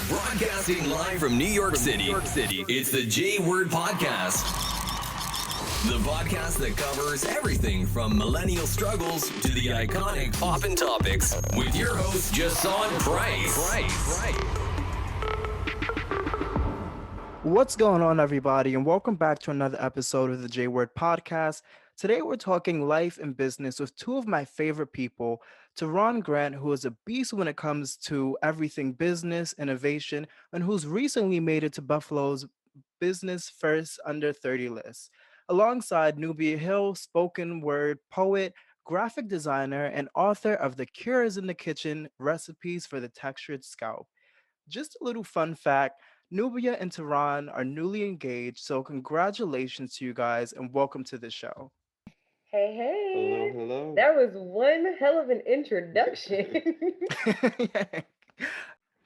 Broadcasting live from New York City. It's the J Word Podcast. The podcast that covers everything from millennial struggles to the iconic poppin' topics with your host, Jasawn Pryce. What's going on, everybody, and welcome back to another episode of the J Word Podcast. Today, we're talking life and business with two of my favorite people, Terron Grant, who is a beast when it comes to everything business, innovation, and who's recently made it to Buffalo's Business First Under 30 list, alongside Nubia Hill, spoken word poet, graphic designer, and author of The Cure is in the Kitchen Recipes for the Textured Scalp. Just a little fun fact, Nubia and Tehran are newly engaged, so congratulations to you guys and welcome to the show. Hey, Hello, hey. hello. That was one hell of an introduction.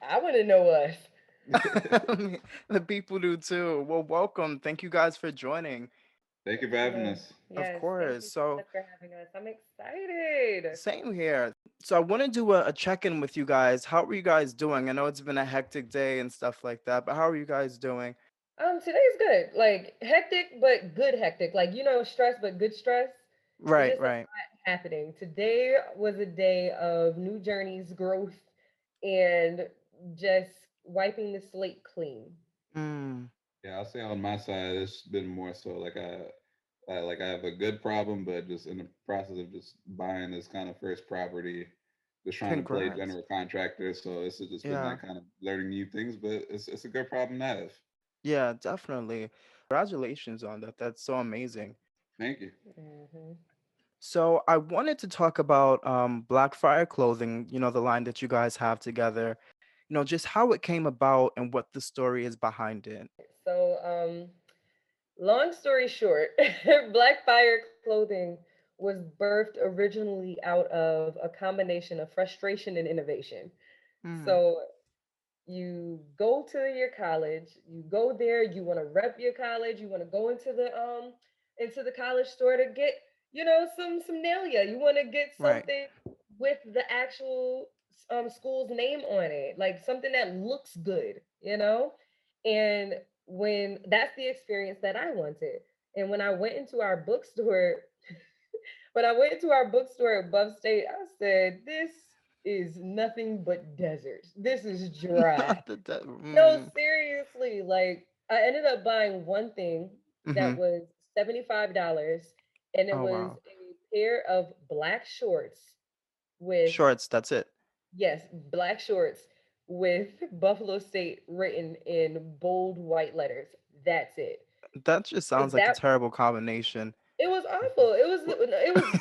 I want to know us. The people do too. Well, welcome. Thank you guys for joining. Thank you for having Yes, us. Of yes. Thank course. you so So, much for having us. I'm excited. same here. So, I want to do a check in with you guys. How are you guys doing? I know it's been a hectic day and stuff like that, but how are you guys doing? Today's good. Like hectic, but good hectic. Like, stress, but good stress. It's Right, just a right. lot happening. Today was a day of new journeys, growth, and just wiping the slate clean. Mm, Yeah, I'll say on my side, it's been more so like I have a good problem, but just in the process of just buying this kind of first property, just trying to play congrats. general contractor. So it's just been Yeah. like kind of learning new things, but it's a good problem to have. Yeah, definitely. Congratulations on that. That's so amazing. Thank you. Hmm. So I wanted to talk about Blackfire Clothing, the line that you guys have together, just how it came about and what the story is behind it. So, long story short, Black Fire Clothing was birthed originally out of a combination of frustration and innovation. Mm, So you go to your college, you go there, you want to rep your college, you want to go into the college store to get, some nalia. You want to get right. something with the actual school's name on it, like something that looks good. And when that's the experience that I wanted. And when I went into our bookstore, when I went to our bookstore at Buff State, I said, "This is nothing but desert. This is dry." Not the de- No, mm, seriously. Like, I ended up buying one thing mm-hmm. that was $75, and it Oh, was wow. a pair of black shorts with, Shorts, that's it. yes, black shorts with Buffalo State written in bold white letters. That's it. That just sounds Like like a that, terrible combination. it was awful. It was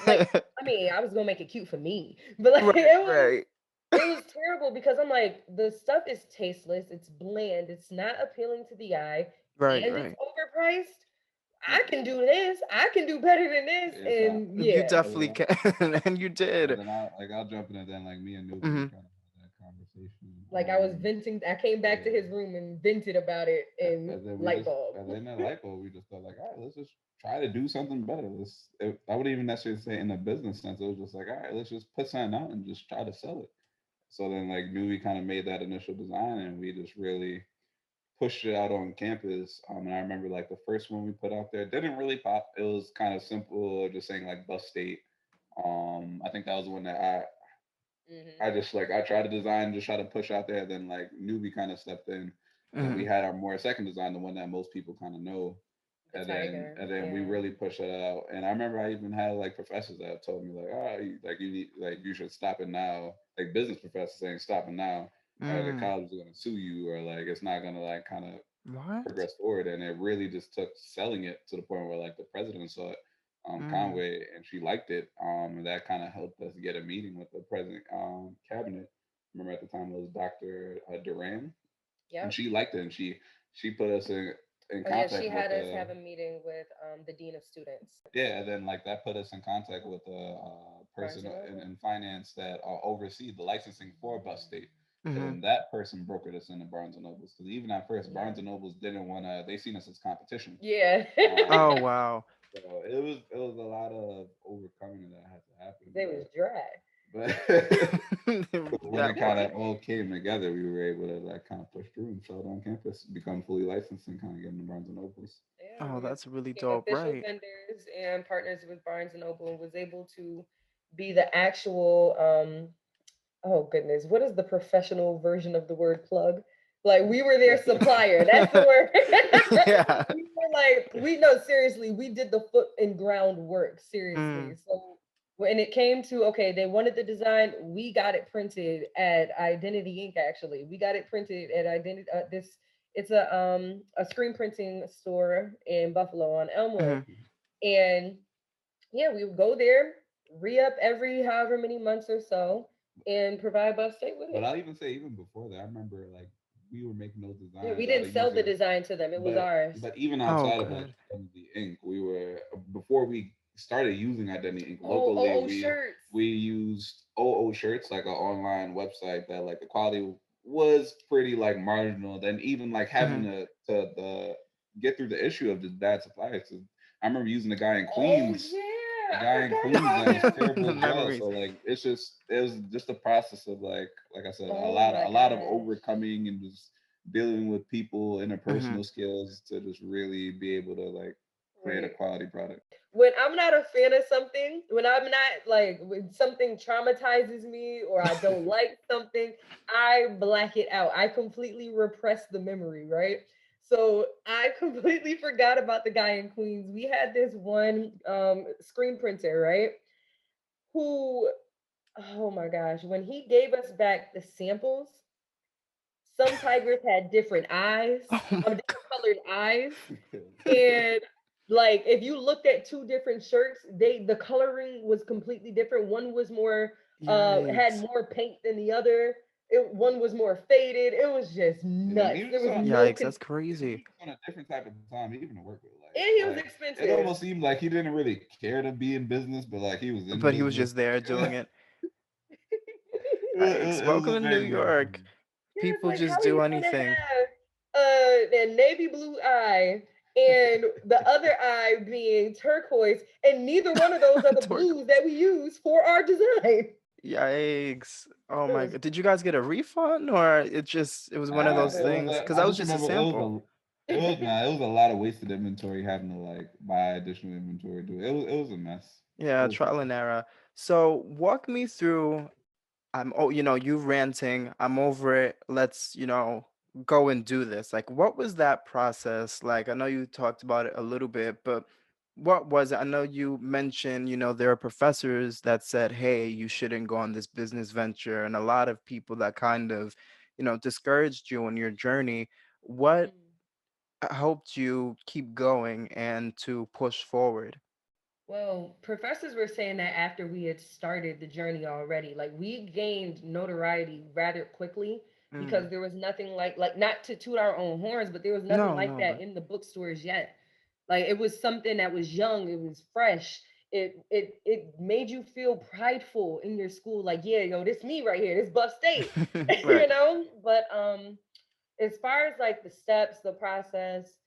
like, I mean, I was gonna make it cute for me, but like Right, right. it was terrible because I'm like, the stuff is tasteless, it's bland, it's not appealing to the eye, Right, and it's right. overpriced. I can do this. I can do better than this. It's And You yeah. and definitely then, can, and you and did. then I'll jump in and then like me and Nubia Hmm. kind of had that conversation. Like, I was venting, I came back to Yeah. his room and vented about it in And then we light just, bulb. and then that light bulb, we just thought like, all right, let's just try to do something better. I wouldn't even necessarily say in a business sense. It was just like, all right, let's just put something out and just try to sell it. So then like we kind of made that initial design and we just really pushed it out on campus. And I remember like the first one we put out there didn't really pop. It was kind of simple, just saying like bus state. I think that was the one that I Hmm. just like I tried to design, just try to push out there. Then like newbie kind of stepped in, and we Hmm. had our more second design, the one that most people kind of know. The And tiger. then we Yeah. really pushed it out. And I remember I even had like professors that have told me like, like you need like you should stop it now. Like business professors saying stop it now, or the Mm. college is gonna sue you, or like it's not gonna like kind of What? progress forward. And it really just took selling it to the point where like the president saw it, Mm. Conway, and she liked it. And that kind of helped us get a meeting with the president cabinet. Remember at the time it was Dr. Duran, and Yep. she liked it, and she put us in Oh yeah, she contact with had us have a meeting with the dean of students. yeah, and then like that put us in contact with a Barnes person and Noble. in finance that oversee the licensing for Bus State. And Hmm. then that person brokered us into Barnes and Nobles because even at first Yeah. Barnes and Nobles didn't want to. They seen us as competition. Yeah. Oh, Um, wow. so it was a lot of overcoming that had to happen, They was but dry. But when Yeah. it kind of all came together, we were able to like kind of push through and sell it on campus, become fully licensed, and kind of get into Barnes and Nobles. Yeah, Oh, we that's really became dope. official Right. vendors and partners with Barnes and Noble and was able to be the actual oh goodness, what is the professional version of the word plug? Like we were their supplier. That's the word. Yeah. We were like, we know seriously, we did the foot and ground work, Mm, seriously. So when it came to okay, they wanted the design, we got it printed at Identity Inc. Actually, we got it printed at Identity. This it's a screen printing store in Buffalo on Elmwood, mhm. and yeah, we would go there, re up every however many months or so, and provide Buff State with But it. I'll even say, even before that, I remember like we were making those Yeah, we designs out didn't of sell the using, design to them; it was ours. but even Oh, outside of like good. Identity Inc., we were before we started using Identity Inc. Oh, locally, oh, oh, shirts. we used OO Shirts, like an online website that like the quality was pretty like marginal. Then even like having Mhm. to get through the issue of the bad suppliers. So I remember using a guy in Oh Queens, yeah, a I guy in forgot Queens about that was him. terrible The as well. So memories. like it was just a process of like I said, Oh my a lot of gosh. overcoming and just dealing with people, Mhm. interpersonal skills to just really be able to like create a Wait. quality product. When I'm not a fan of something, when I'm not like when something traumatizes me or I don't like something, I black it out. I completely repress the memory, right? So I completely forgot about the guy in Queens. We had this one screen printer, right? Who, oh my gosh, when he gave us back the samples, some tigers had different eyes, Oh my different colored eyes. And like if you looked at two different shirts, the coloring was completely different. One was more had Yikes. more paint than the other. One was more faded. It was just And nuts. he There was was on no Yikes, that's he crazy. was on a different type of time even to work with. and he was It almost expensive. seemed like he didn't really care to be in business, but like he was in But he was business. just there doing it. Yikes. It was Welcome a to New very weird York. feeling. Yeah, it's People like just how are you do gonna anything. have a navy blue eye and the other eye being turquoise, and neither one of those are the blues Turquoise. that we use for our design. Yikes. Oh It my was God. Did you guys get a refund or it was one of I those don't It was things? know. Because I that was just just a remember sample. it was nah, it was a lot of wasted inventory having to like buy additional inventory. Do it was a mess. It Yeah, was trial and error. So walk me through. You ranting. I'm over it. Let's, go and do this. Like, what was that process like? I know you talked about it a little bit, but what was it? I know you mentioned, there are professors that said, hey, you shouldn't go on this business venture, and a lot of people that kind of, discouraged you on your journey. What Mm. helped you keep going and to push forward? Well, professors were saying that after we had started the journey already, like we gained notoriety rather quickly Mm. because there was nothing like not to toot our own horns, but there was nothing No, like no, that but in the bookstores yet. Like it was something that was young, it was fresh. It made you feel prideful in your school, like, yeah, yo, this me right here, this Buff State, right. But as far as like the steps, the process,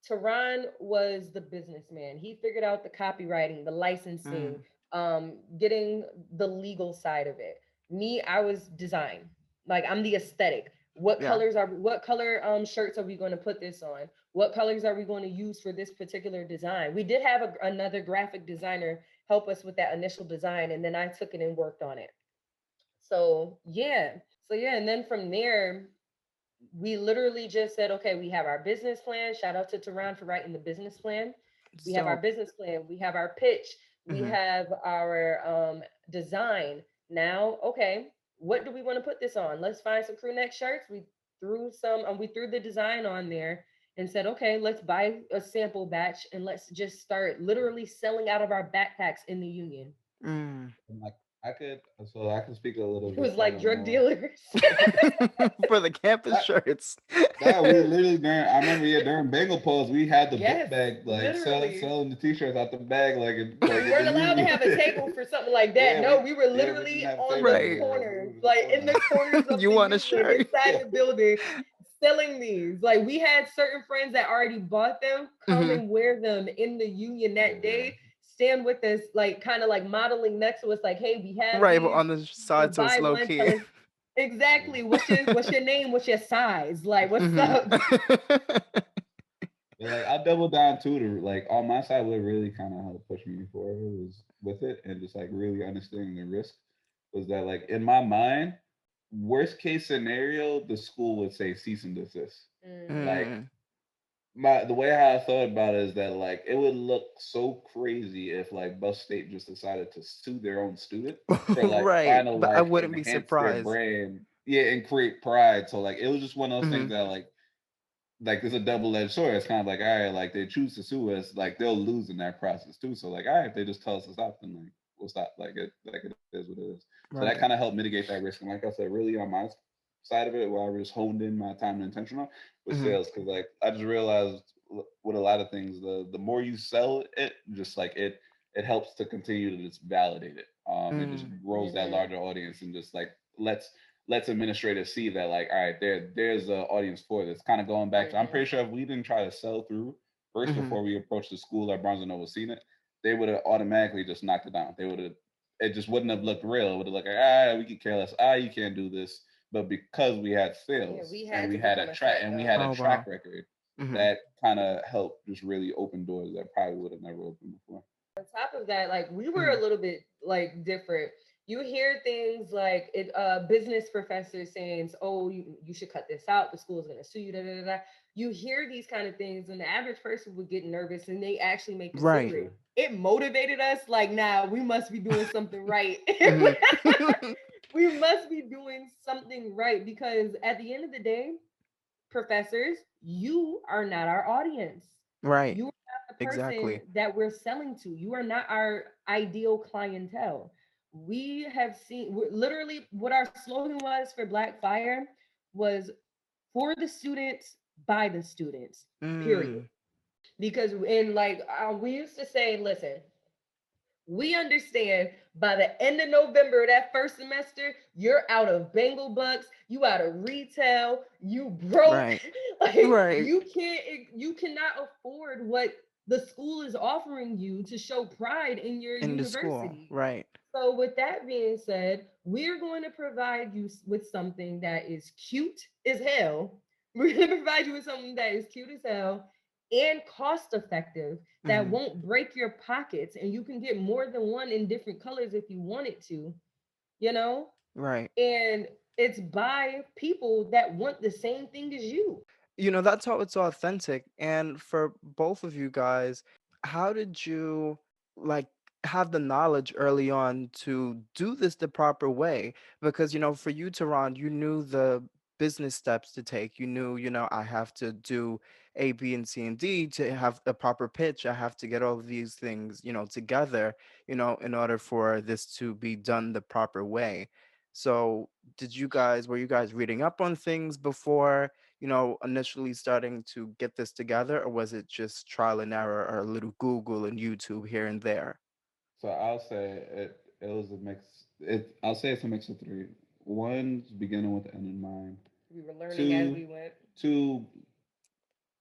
Tehran was the businessman. He figured out the copywriting, the licensing, Mm. getting the legal side of it. Me, I was design. Like I'm the aesthetic. Yeah. What color shirts are we going to put this on? What colors are we going to use for this particular design? We did have another graphic designer help us with that initial design, and then I took it and worked on it. So yeah. So yeah, and then from there, we literally just said, okay, we have our business plan. Shout out to Tehran for writing the business plan. We have our So, business plan. We have our pitch. We mhm. have our design. Now, okay, what do we want to put this on? Let's find some crew neck shirts. We threw the design on there and said, okay, let's buy a sample batch and let's just start literally selling out of our backpacks in the union. Mm. And like I could speak a little It bit was like further drug more. dealers. For the campus That shirts. that we literally during I remember during Bagel Pause we had the book Yes, bag like literally. selling the t-shirts out the bag We in the weren't allowed to union. have a table for something like that. Yeah, No, we were we didn't literally have on tables. the Right. corners, We was in the like in the corner. corners of You the want a union shirt? inside Yeah. the building selling these. Like we had certain friends that already bought them come Hmm. and wear them in the union that Yeah. day, stand with us, like kind of like modeling next to us, like, hey, we have Right, but these, on the side, so it's buy low one, key. tell us exactly what's your name, what's your size, like what's Mhm. up. But like I'll double down too to like on my side what really kind of helped push me forward was with it and just like really understanding the risk was that like in my mind, worst case scenario, the school would say cease and desist. Like Mm. the way how I thought about it is that like it would look so crazy if like Buff State just decided to sue their own student for like Right, trying to but I like wouldn't be enhance their surprised. brand, yeah, and create pride. So like it was just one of those things Mhm. that like it's a double edged sword. It's kind of like all right, like they choose to sue us, like they'll lose in that process too. So like all right, if they just tell us to stop, then like we'll stop. Like it is what it is. So that kind Right. of helped mitigate that risk. And like I said, really on my side of it, where I just honed in my time and intention on was Mhm. sales, because like I just realized with a lot of things, the more you sell it, just like it helps to continue to just validate it. It just Mm. grows that Hmm. larger audience and just like lets administrators see that like all right there's an audience for this, kind of going back to I'm Hmm. pretty sure if we didn't try to sell through first Mhm. before we approached the school or Barnes and Noble seen it, they would have automatically just knocked it down. They would have, it just wouldn't have looked real. It would have looked like we could care less, you can't do this. But because we had Yeah, sales we and had we to had become a a track sight and we had a dog. Oh, track wow. record, Mhm. that kind of helped just really open doors that probably would have never opened before. On top of that, like we were a Mhm. little bit like different. You hear things like it business professors saying, oh, you should cut this out, the school's gonna sue you, da, da, da, da. You hear these kind of things and the average person would get nervous and they actually may consider Right. it. It motivated us like, nah, we must be doing something right. Mhm. We must be doing something right because at the end of the day, professors, you are not our audience. Right. You are not the person Exactly. that we're selling to. You are not our ideal clientele. We have seen literally what our slogan was for Black Fire was for the students, by the students, period. Mm. Because in like we used to say, listen, we understand by the end of November of that first semester, you're out of Bengal bucks, you out of retail, you broke. Right. Like Right. you cannot afford what the school is offering you to show pride in your In the school. university. Right. So with that being said, we're going to provide you with something that is cute as hell. We're going to provide you with something that is cute as hell and cost effective that Mhm. won't break your pockets and you can get more than one in different colors if you wanted to, you know? Right. And it's by people that want the same thing as you. That's how it's authentic. And for both of you guys, how did you like have the knowledge early on to do this the proper way? Because, for you, Tehran, you knew the business steps to take. You knew, I have to do A, B, and C, and D to have a proper pitch. I have to get all of these things, together, in order for this to be done the proper way. So, were you guys reading up on things before? Initially starting to get this together, or was it just trial and error or a little Google and YouTube here and there? So I'll say it was a mix. I'll say it's a mix of three. One, beginning with the end in mind. We were learning as Two, we went. two,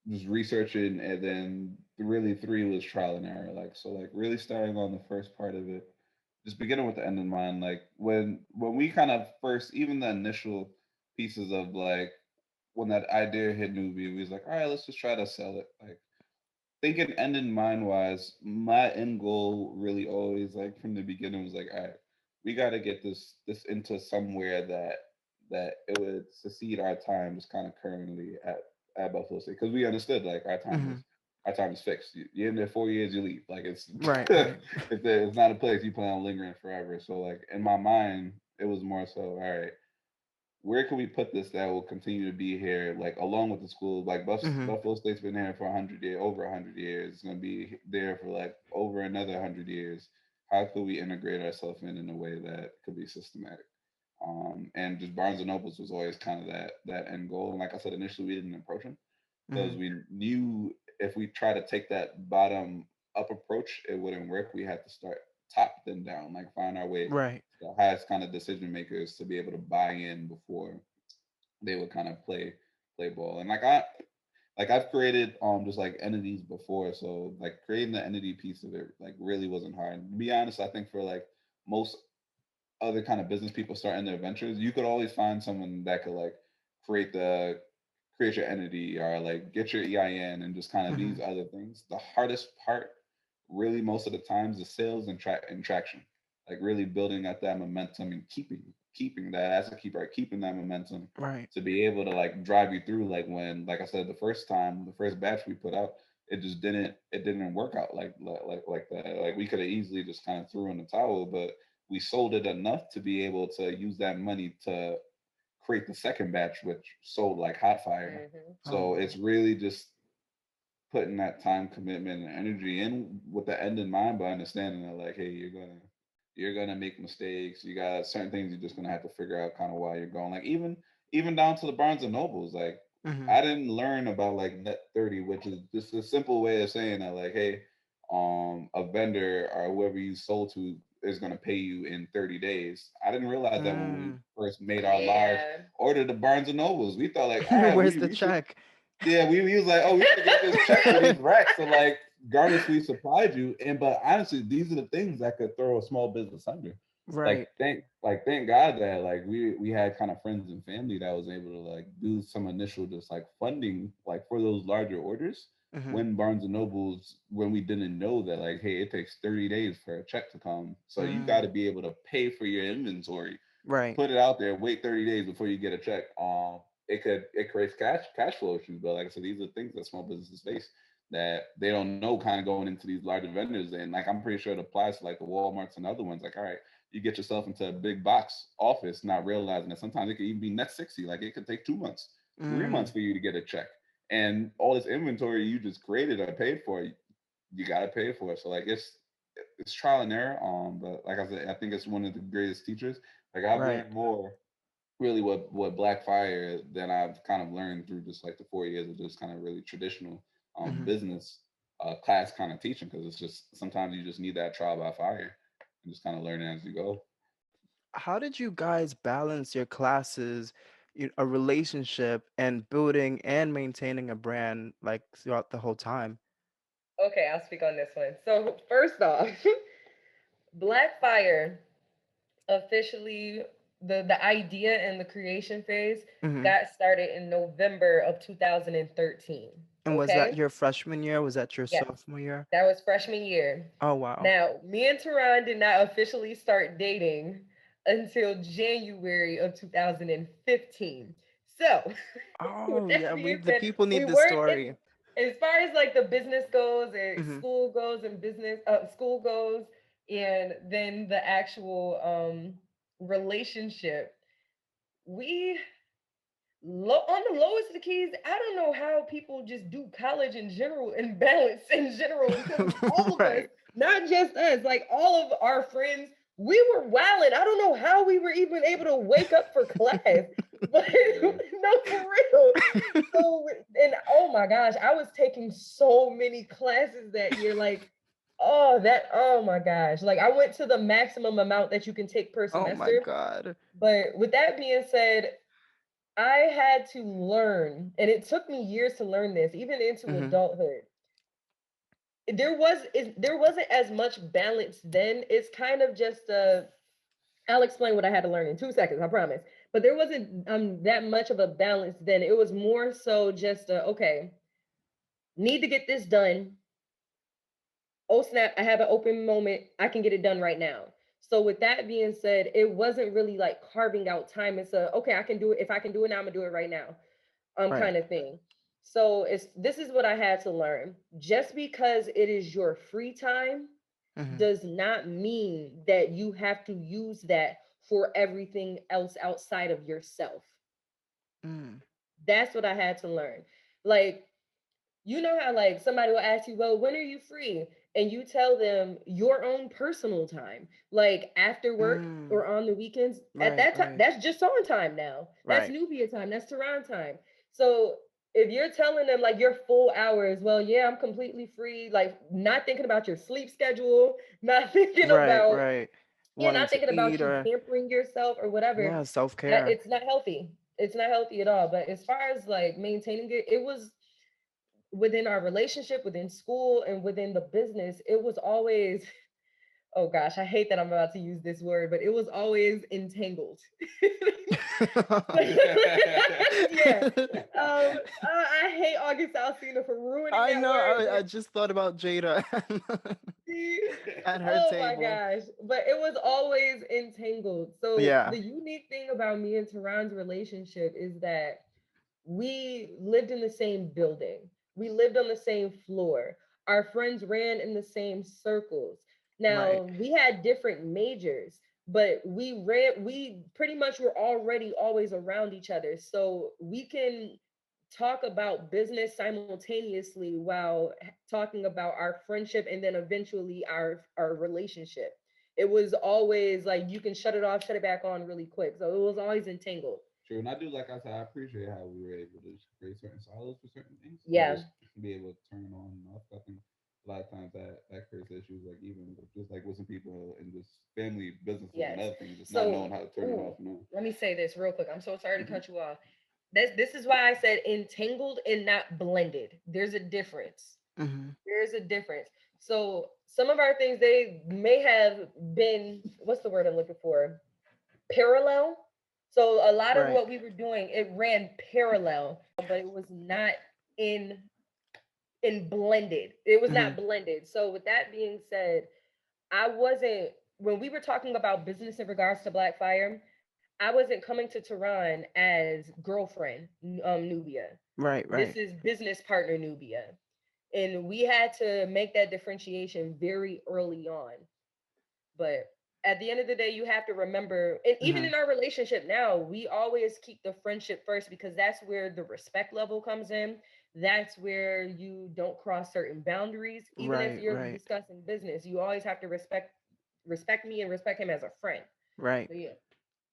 just researching, and then really three was trial and error. Like so, like really starting on the first part of it, just beginning with the end in mind. Like when we kind of first, even the initial pieces of like when that idea hit Nubia, we was like, all right, let's just try to sell it. Like thinking end in mind wise, my end goal really always like from the beginning was like, all right, we got to get this into somewhere that it would succeed our times kind of currently at Buffalo State, because we understood like Hmm. our time is fixed. You're in there 4 years, you leave. Like it's Right, right. it's not a place you plan on lingering forever. So like in my mind, it was more so all right, where can we put this that will continue to be here, like along with the school? Like Hmm. Buffalo State's been here for 100 years, over 100 years. It's gonna be there for like over another 100 years. How could we integrate ourselves in a way that could be systematic? And just Barnes and Nobles was always kind of that end goal. And like I said, initially we didn't approach them because Hmm. we knew if we try to take that bottom up approach, it wouldn't work. We had to start top then down, like find our way to Right. the highest kind of decision makers to be able to buy in before they would kind of play ball. And like like I've created just like entities before, so like creating the entity piece of it like really wasn't hard. And to be honest, I think for like most other kind of business people starting their ventures, you could always find someone that could like create the create your entity or like get your EIN and just kind of Hmm. these other things. The hardest part, really, most of the times, is sales and traction. Like really building up that momentum and keeping that as a keeper, keeping that momentum Right. to be able to like drive you through. Like when, like I said, the first time, the first batch we put out, it didn't work out like that. Like we could have easily just kind of threw in the towel, but we sold it enough to be able to use that money to create the second batch, which sold like hot fire. Hmm. Oh So wow. it's really just putting that time commitment and energy in with the end in mind, but understanding that like, hey, you're gonna make mistakes. You got certain things you're just gonna have to figure out kind of why you're going. Like even down to the Barnes and Nobles. Like Hmm. I didn't learn about like net 30, which is just a simple way of saying that like, hey, a vendor or whoever you sold to is gonna pay you in 30 days. I didn't realize that when we Mm. first made our large Yeah. order to Barnes and Nobles. We thought like, all right, Where's the we should check? yeah, we was like, oh, we should get this check for these racks. So like, regardless, we supplied you. And but honestly, these are the things that could throw a small business under. Right. Like thank God that like we had kind of friends and family that was able to like do some initial just like funding like for those larger orders Hmm. when Barnes and Nobles when we didn't know that like hey it takes 30 days for a check to come. So you got Mm. to be able to pay for your inventory, Right. put it out there, wait 30 days before you get a check. It creates cash flow issues. But like I said, these are things that small businesses face that they don't know kind of going into these larger vendors. And like I'm pretty sure it applies to like the Walmarts and other ones. Like, all right, you get yourself into a big box office, not realizing that sometimes it could even be net 60. Like it could take 2 months, 3 months Mm. for you to get a check. And all this inventory you just created or paid for, you gotta pay for it. So like it's trial and error. But like I said, I think it's one of the greatest teachers. Like I've Right. learned more really what Blackfire than I've kind of learned through just like the 4 years of just kind of really traditional Hmm. business class kind of teaching, because it's just sometimes you just need that trial by fire and just kind of learn as you go. How did you guys balance your classes, a relationship, and building and maintaining a brand like throughout the whole time? Okay, I'll speak on this one. So first off, Blackfire officially the idea and the creation phase Hmm. got started in November of 2013. And was that Okay? your freshman year? Was that your Yes. sophomore year? That was freshman year. Oh wow. Now, me and Tehran did not officially start dating until January of 2015. So, with Oh that yeah, we being the said, people we need the weren't story. in, as far as like the business goes and Hmm. school goes and business school goes, and then the actual relationship, we on the lowest of the keys. I don't know how people just do college in general and balance in general, because all of us, Right. not just us, like all of our friends, we were wilding. I don't know how we were even able to wake up for class, but Yeah. no, for real. So, and oh my gosh, I was taking so many classes that year. Like, oh my gosh. Like, I went to the maximum amount that you can take per Oh my semester. God. But with that being said, I had to learn, and it took me years to learn this, even into Hmm. adulthood. There wasn't as much balance then. It's kind of just I'll explain what I had to learn in 2 seconds, I promise. But there wasn't that much of a balance then. It was more so just okay, need to get this done. Oh snap, I have an open moment. I can get it done right now. So with that being said, it wasn't really like carving out time. It's a okay, I can do it. If I can do it now, I'm gonna do it right now. Right. Kind of thing. So it's this is what I had to learn. Just because it is your free time Hmm. does not mean that you have to use that for everything else outside of yourself. Mm. That's what I had to learn. Like, you know how like somebody will ask you, well, when are you free? And you tell them your own personal time, like after work Mm. or on the weekends. At Right. that time, Right. that's just on time now. That's Right. Nubia time. That's Tehran time. So if you're telling them like your full hours, well, yeah, I'm completely free, like not thinking about your sleep schedule, not thinking Right. about, Right. yeah, Wanting not to thinking eat about you or pampering yourself or whatever, yeah, that self-care. it's not healthy. It's not healthy at all. But as far as like maintaining it, it was within our relationship, within school, and within the business, it was always, oh gosh, I hate that I'm about to use this word, but it was always entangled. Yeah. I hate August Alsina for ruining I that know. word, I but just thought about Jada see, at her oh my table. gosh. But it was always entangled. So Yeah. the unique thing about me and Tehran's relationship is that we lived in the same building. We lived on the same floor. Our friends ran in the same circles. Right. Now, we had different majors, but we pretty much were already always around each other. So we can talk about business simultaneously while talking about our friendship and then eventually our relationship. It was always like you can shut it off, shut it back on really quick. So it was always entangled. True, and I do like I said, I appreciate how we were able to just create certain silos for certain things and Yeah. just be able to turn on and off. I think a lot of times that creates issues, like even with, just like with some people in just family businesses and Yes. other things, just not So, knowing how to turn it ooh, off and on. let me say this real quick. I'm so sorry to Hmm. cut you off. This is why I said entangled and not blended. There's a difference. Hmm. There's a difference. So some of our things they may have been, what's the word I'm looking for? Parallel. So a lot of Right. what we were doing, it ran parallel, but it was not in in blended. It was Hmm. not blended. So with that being said, I wasn't when we were talking about business in regards to Black Fire, I wasn't coming to Tehran as girlfriend Nubia. Right. This Right. is business partner Nubia. And we had to make that differentiation very early on. But at the end of the day, you have to remember, and even Hmm. in our relationship now, we always keep the friendship first because that's where the respect level comes in. That's where you don't cross certain boundaries. Even if Right. you're Right. discussing business, you always have to respect me and respect him as a friend. Right. So yeah.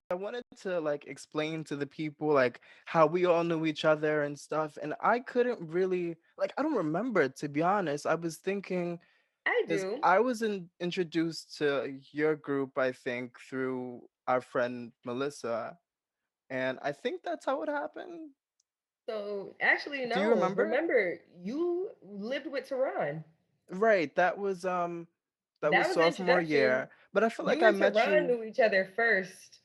I wanted to like explain to the people like how we all knew each other and stuff, and I couldn't really like I don't remember, to be honest. I was thinking I because do. I was introduced to your group, I think, through our friend Melissa, and I think that's how it happened. So actually, Do you no. remember? Remember, you lived with Tehran. Right, that That was was the sophomore introduction. year, but I feel like You I and met Tehran you. knew each other first.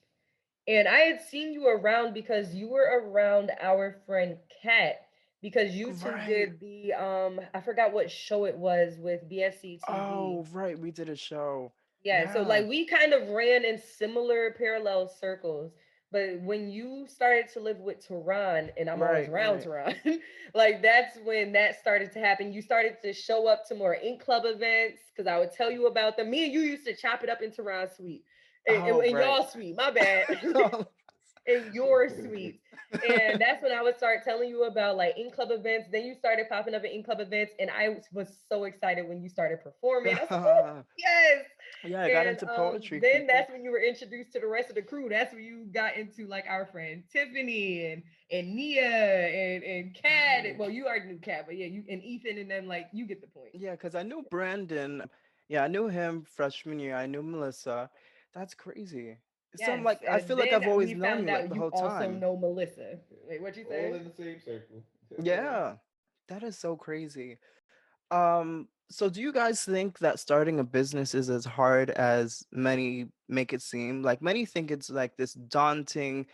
And I had seen you around because you were around our friend Kat because you two Right. did the I forgot what show it was with BSC TV. Oh, right, we did a show. Yeah, so Yeah. like we kind of ran in similar parallel circles. But when you started to live with Tehran, and I'm always Right, around right. Tehran, like that's when that started to happen. You started to show up to more ink club events because I would tell you about them. Me and you used to chop it up in Tehran's suite, Oh, in right. y'all suite. My bad. In your suite. And that's when I would start telling you about like in club events. Then you started popping up at in club events, and I was so excited when you started performing. I was like, oh yes. Yeah, I got And into poetry, then people. that's when you were introduced to the rest of the crew. That's when you got into like our friend Tiffany and Nia and Kat. Right. Well, you already knew Kat, but yeah, you and Ethan, and then like you get the point. Yeah, because I knew Brandon. Yeah, I knew him freshman year. I knew Melissa. That's crazy. So I'm Yes, like, I and feel like then I've always we known found you like out the you whole also time. know Melissa. Wait, what you All say? in the same circle. Yeah, that is so crazy. So do you guys think that starting a business is as hard as many make it seem? Like many think it's like this daunting,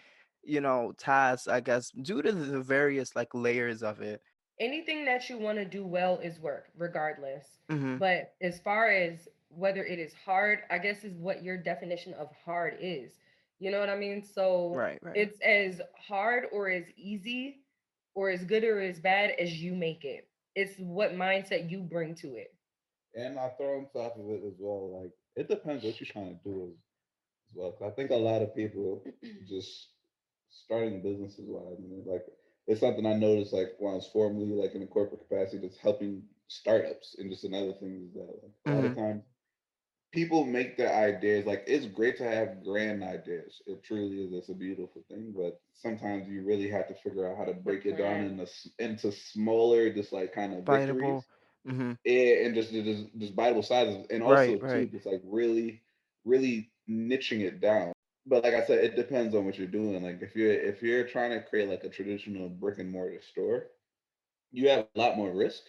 task, I guess, due to the various like layers of it. Anything that you want to do well is work, regardless. Mm-hmm. But as far as whether it is hard, I guess is what your definition of hard is. You know what I mean? So Right, right. it's as hard or as easy or as good or as bad as you make it. It's what mindset you bring to it. And I throw on top of it as well, like it depends what you're trying to do as well. 'Cause I think a lot of people just starting businesses wise, like it's something I noticed like when I was formerly like in a corporate capacity, just helping startups and just another thing is that like, a lot Mm-hmm. of times people make their ideas like it's great to have grand ideas. It truly is. It's a beautiful thing, but sometimes you really have to figure out how to The break it down plan. into smaller, just like kind of Biteable. victories Mm-hmm. and just biteable sizes, and Right, also too, right. just like really niching it down. But like I said, it depends on what you're doing. Like if you're trying to create like a traditional brick and mortar store, you have a lot more risk.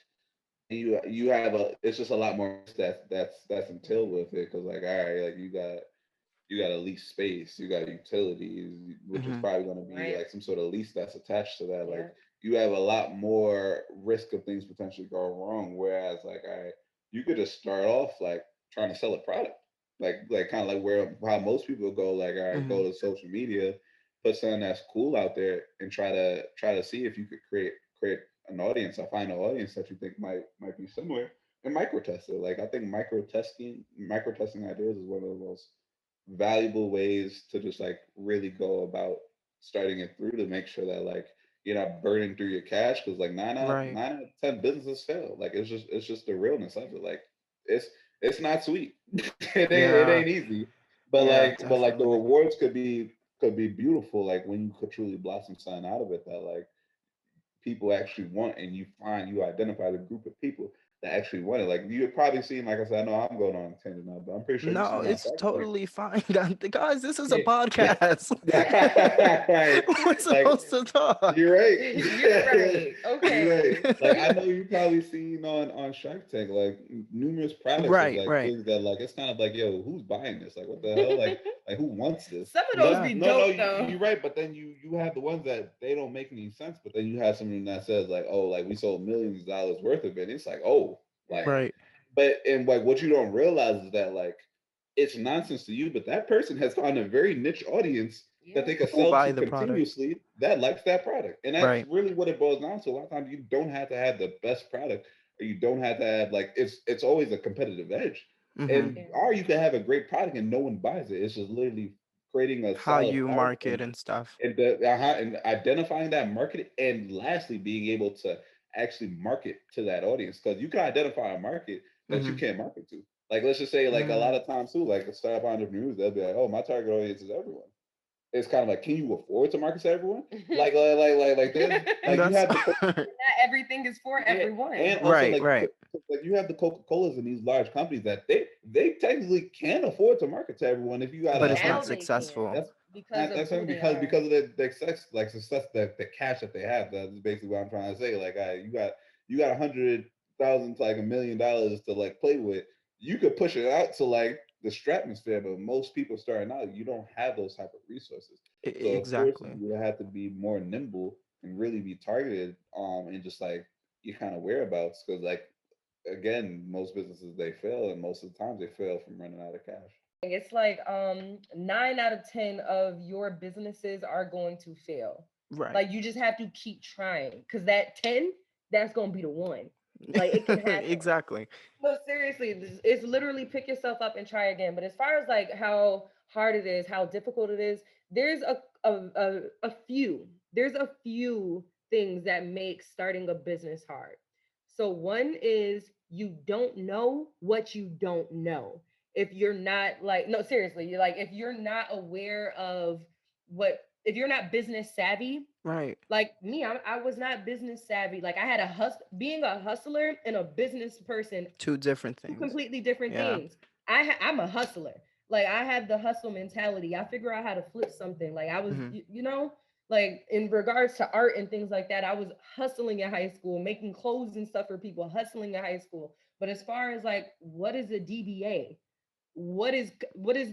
You have a it's just a lot more risk that's entailed with it because like all right like you got to lease space, you got utilities, which is Hmm. probably going to be Right. like some sort of lease that's attached to that. Like Yeah. you have a lot more risk of things potentially going wrong. Whereas like I, you could just start off like trying to sell a product, like kind of like where how most people go. Like all right, Hmm. go to social media, put something that's cool out there, and try to see if you could create an audience or find an audience that you think might be similar and micro test it. Like I think micro testing ideas is one of the most valuable ways to just like really go about starting it through to make sure that like you're not burning through your cash because like Right. 9 out of 10 businesses fail. Like it's just the realness of it. Like it's it's not sweet. It Yeah. ain't easy. But Yeah, like the definitely. rewards could be beautiful. Like when you could truly blossom something out of it that like people actually want and you identify the group of people that actually want it. Like you've probably seen, like I said, I know I'm going on a tangent now, but I'm pretty sure you've No, seen on it's Shark Tank. totally fine. Guys, this is a Yeah. podcast. Right. We're Like supposed to talk. you're right. You're right. You're right. Okay. Like I know you probably seen on Shark Tank like numerous products of Right, like right. things that like it's kind of like yo, who's buying this? Like what the hell? Like who wants this? Some of those But Yeah. be no, dope though. you're right. But then you have the ones that they don't make any sense. But then you have something that says like, oh, like we sold millions of dollars worth of it. It's like, oh, like, Right. Right. but and like what you don't realize is that like it's nonsense to you, but that person has found a very niche audience that Yeah. they could Who sell buy to the product. continuously that likes that product. And that's Right. really what it boils down to. A lot of times you don't have to have the best product or you don't have to have like it's always a competitive edge. Hmm. And Yeah. or you can have a great product and no one buys it. It's just literally creating a How solid you product market and stuff. and identifying that market and lastly being able to actually market to that audience because you can identify a market that you Hmm. can't market to. Like let's just say like a lot Mm. of times too, like startup entrepreneurs, they'll be like, "Oh, my target audience is everyone." It's kind of like, can you afford to market to everyone? Like there's like you That's have the Not everything is for yeah, everyone. and also right, right. like you have the Coca Colas and these large companies that they technically can afford to market to everyone if you got But a it's not Now hundred. they can successful. That's because of that's who something they are. because of the success success that the cash that they have. That's basically what I'm trying to say. Like you got 100,000 to like $1 million to like play with. You could push it out to like the stratosphere, but most people starting out, you don't have those type of resources. So of course Exactly. you have to be more nimble and really be targeted and just like your kind of whereabouts because like again most businesses they fail and most of the times they fail from running out of cash. It's like 9 out of 10 of your businesses are going to fail. Right. Like you just have to keep trying because that 10, that's gonna be the one. Like it can happen. Exactly. No, seriously, it's literally pick yourself up and try again. But as far as like how hard it is, how difficult it is, there's a few things that make starting a business hard. So one is you don't know what you don't know. If you're not like no seriously, you're like if you're not aware of what if you're not business savvy, Right. like me, I was not business savvy. Like I had being a hustler and a business person, Two different two things. completely different Yeah. things. I'm a hustler. Like I have the hustle mentality. I figure out how to flip something. Like I was, Hmm. like in regards to art and things like that, I was hustling in high school, making clothes and stuff for people, hustling in high school. But as far as like what is a DBA? What is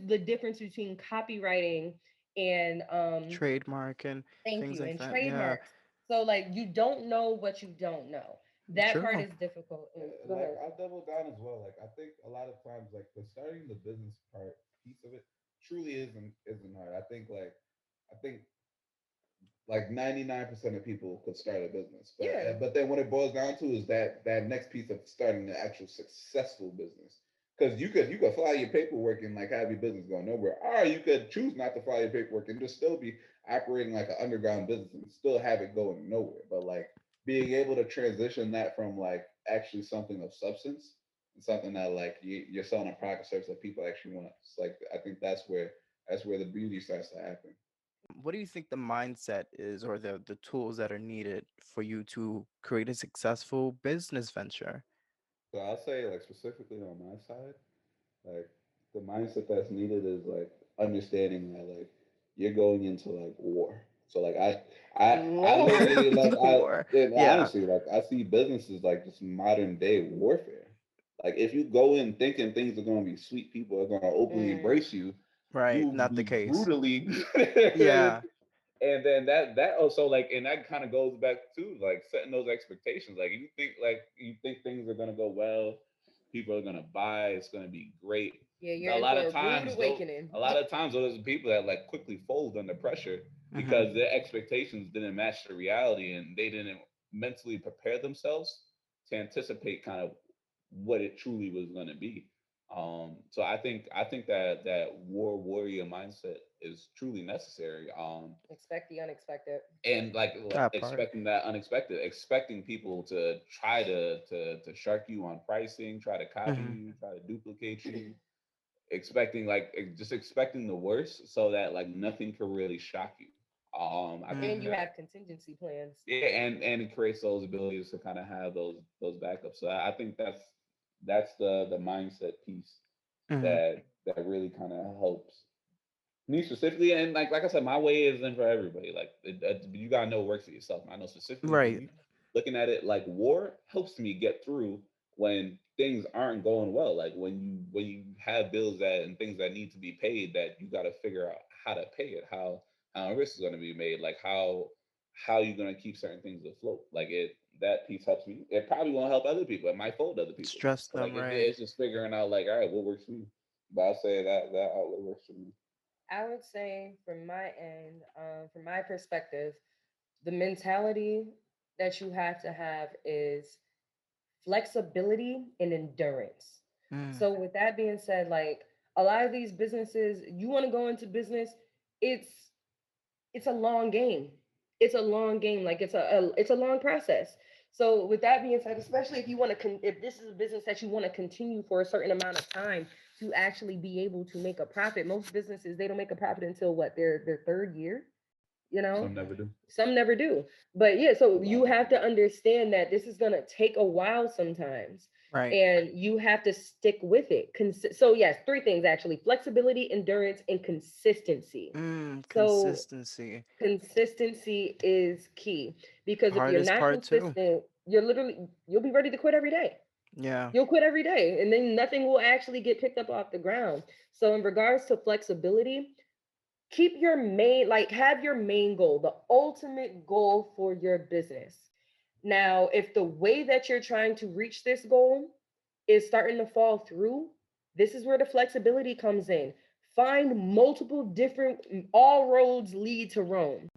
the difference between copywriting and Trademark and thank things you. like And that. Yeah. trademarks. So like you don't know what you don't know. That part True. is difficult. Go Like ahead. I'll double down as well. Like I think a lot of times like the starting the business part piece of it truly isn't hard. I think like 99% of people could start a business. Yeah. But then what it boils down to is that next piece of starting the actual successful business. Because you could file your paperwork and like have your business go nowhere, or you could choose not to file your paperwork and just still be operating like an underground business and still have it going nowhere. But like being able to transition that from like actually something of substance and something that like you're selling a product or service that people actually want. It's like I think that's where the beauty starts to happen. What do you think the mindset is or the tools that are needed for you to create a successful business venture? So I'll say like specifically on my side, like the mindset that's needed is like understanding that like you're going into like war. So like I literally like I War. and Yeah. honestly like I see businesses like just modern day warfare. Like if you go in thinking things are gonna be sweet, people are gonna openly Mm. embrace you, you Right. will Not the be case. brutally Yeah. and then that also like and that kind of goes back to like setting those expectations. Like you think things are gonna go well, people are gonna buy, it's gonna be great. Yeah, But you're in for a rude a awakening. lot of times those are the people that like quickly fold under pressure Mm-hmm. because their expectations didn't match the reality and they didn't mentally prepare themselves to anticipate kind of what it truly was going to be. So I think that warrior mindset is truly necessary. Expect the unexpected. And like That part. expecting that unexpected, expecting people to try to shark you on pricing, try to copy Mm-hmm. you, try to duplicate you, expecting just expecting the worst so that like nothing could really shock you. I think And you Mm-hmm. that have contingency plans. yeah, and it creates those abilities to kind of have those backups. So I think that's the mindset piece Mm-hmm. that really kind of helps me specifically. And like I said, my way isn't for everybody. Like you gotta know what works for yourself. I know specifically for Right. me, looking at it like war helps me get through when things aren't going well. Like when you have bills that and things that need to be paid that you got to figure out how to pay it, how a risk is going to be made, like how you're going to keep certain things afloat. Like that piece helps me. It probably won't help other people. It might fold other people. Stress So like them. Right. it's just figuring out like all right, what works for you. But I'll say that outlet works for me. I would say, from my end, from my perspective, the mentality that you have to have is flexibility and endurance. Mm. So, with that being said, like a lot of these businesses, you want to go into business, it's it's a long game. It's a long game. Like it's a long process. So with that being said, especially if you want to, if this is a business that you want to continue for a certain amount of time to actually be able to make a profit, most businesses they don't make a profit until what their third year. You know, Some never do. some never do. But yeah, A so lot you never have to do. understand that this is gonna take a while sometimes, Right. and you have to stick with it. So yes, three things actually: flexibility, endurance, and consistency. So Consistency. consistency is key because if you're Hardest not part too. consistent, you'll be ready to quit every day. Yeah. You'll quit every day, and then nothing will actually get picked up off the ground. So in regards to flexibility, keep your main, like have your main goal, the ultimate goal for your business. Now if the way that you're trying to reach this goal is starting to fall through, this is where the flexibility comes in. Find multiple different, all roads lead to Rome.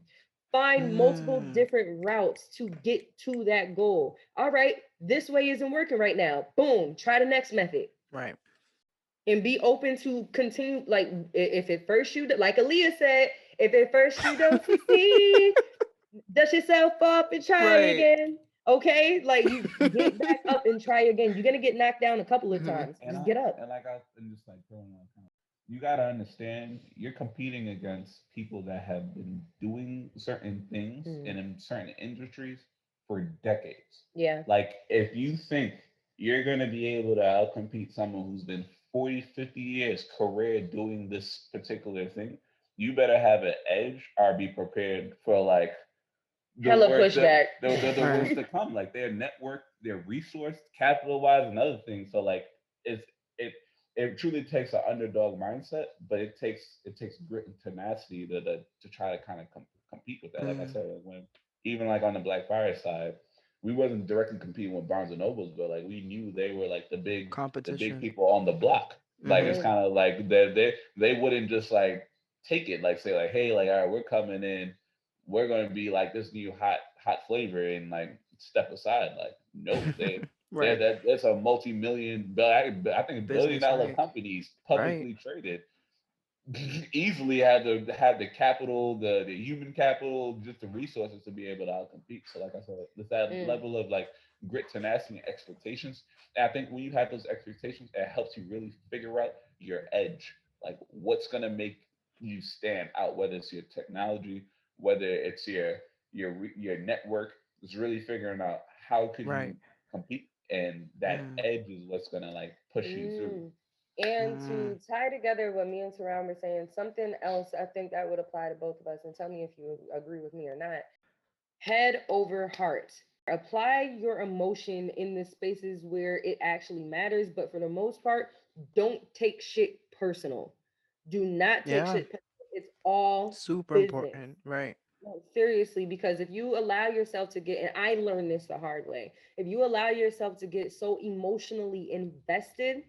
Find multiple Mm. different routes to get to that goal. All right, this way isn't working right now, boom, try the next method. Right. And be open to continue. Like if at first you, like Aaliyah said, if at first you don't succeed, dust yourself up and try Right. again. Okay, like you get back up and try again. You're gonna get knocked down a couple of Mm-hmm. times. Just get up. And just like throwing on kind of, you got to understand you're competing against people that have been doing certain things Mm, and in certain industries for decades. yeah. Like if you think you're going to be able to outcompete someone who's been 40, 50 years career doing this particular thing, you better have an edge or be prepared for like the Hella worst pushback. the worst Right. to come. Like their network, their resource, capital wise, and other things. So like it's it it truly takes an underdog mindset, but it takes grit and tenacity to try to kind of compete with that. Like I Mm. said, when even like on the Black Fire side, we wasn't directly competing with Barnes and Nobles, but like we knew they were like the big Competition. people on the block. Like Mm-hmm. it's Mm, kind of like they wouldn't just like take it like say like hey like all right we're coming in, we're going to be like this new hot flavor and like step aside. Like no, Right. that's a multi-million I think billion Business. dollar Right. companies Right. publicly traded easily had to have the capital, the human capital, just the resources to be able to outcompete. So like I said, with that mm, level of like grit, tenacity, and expectations, and I think when you have those expectations, it helps you really figure out your edge, like what's gonna make you stand out, whether it's your technology, whether it's your network. It's really figuring out how could Right. you compete, and that Mm. edge is what's gonna like push you through. mm. And Mm, to tie together what me and Taran were saying, something else I think that would apply to both of us, and tell me if you agree with me or not. Head over heart. Apply your emotion in the spaces where it actually matters, but for the most part, don't take shit personal. Do not take yeah, shit personal. It's all super business. important, right? No, seriously, because if you allow yourself to get, and I learned this the hard way, if you allow yourself to get so emotionally invested,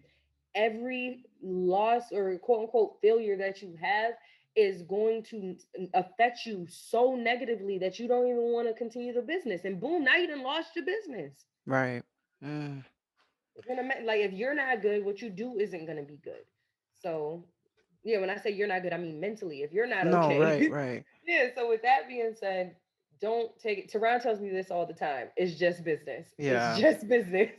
every loss or quote unquote failure that you have is going to affect you so negatively that you don't even want to continue the business. And boom, now you done lost your business. Right. Mm, It's gonna like if you're not good, what you do isn't gonna be good. So yeah, when I say you're not good, I mean mentally. If you're not no, right, okay, right. yeah. So with that being said, don't take it. Tehran tells me this all the time. It's just business. It's Yeah. just business.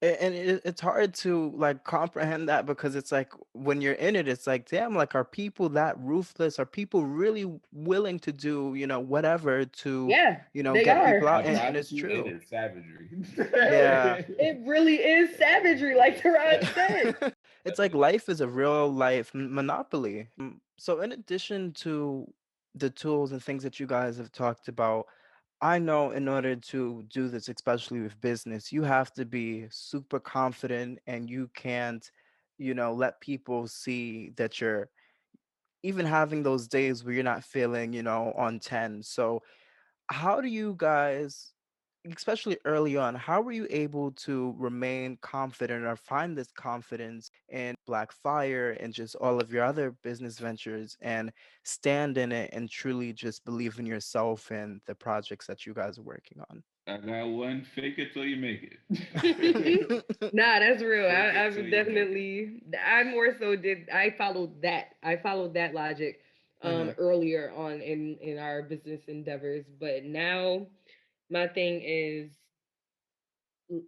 And it's hard to like comprehend that because it's like when you're in it, it's like, damn, like are people that ruthless? Are people really willing to do, whatever to, Yeah, they get people are. out? I And promise it's you, it true. is savagery. No, Yeah. it really is savagery, like Tehran said. It's like life is a real life monopoly. So in addition to the tools and things that you guys have talked about, I know in order to do this, especially with business, you have to be super confident and you can't, let people see that you're even having those days where you're not feeling, on 10. So how do you guys, especially early on, how were you able to remain confident or find this confidence in Blackfire and just all of your other business ventures and stand in it and truly just believe in yourself and the projects that you guys are working on? I got one. Fake it till you make it. Nah, that's real. Fake I it till would you make it. definitely. I more so did. I followed that. I followed that logic Hmm. earlier on in our business endeavors, but now my thing is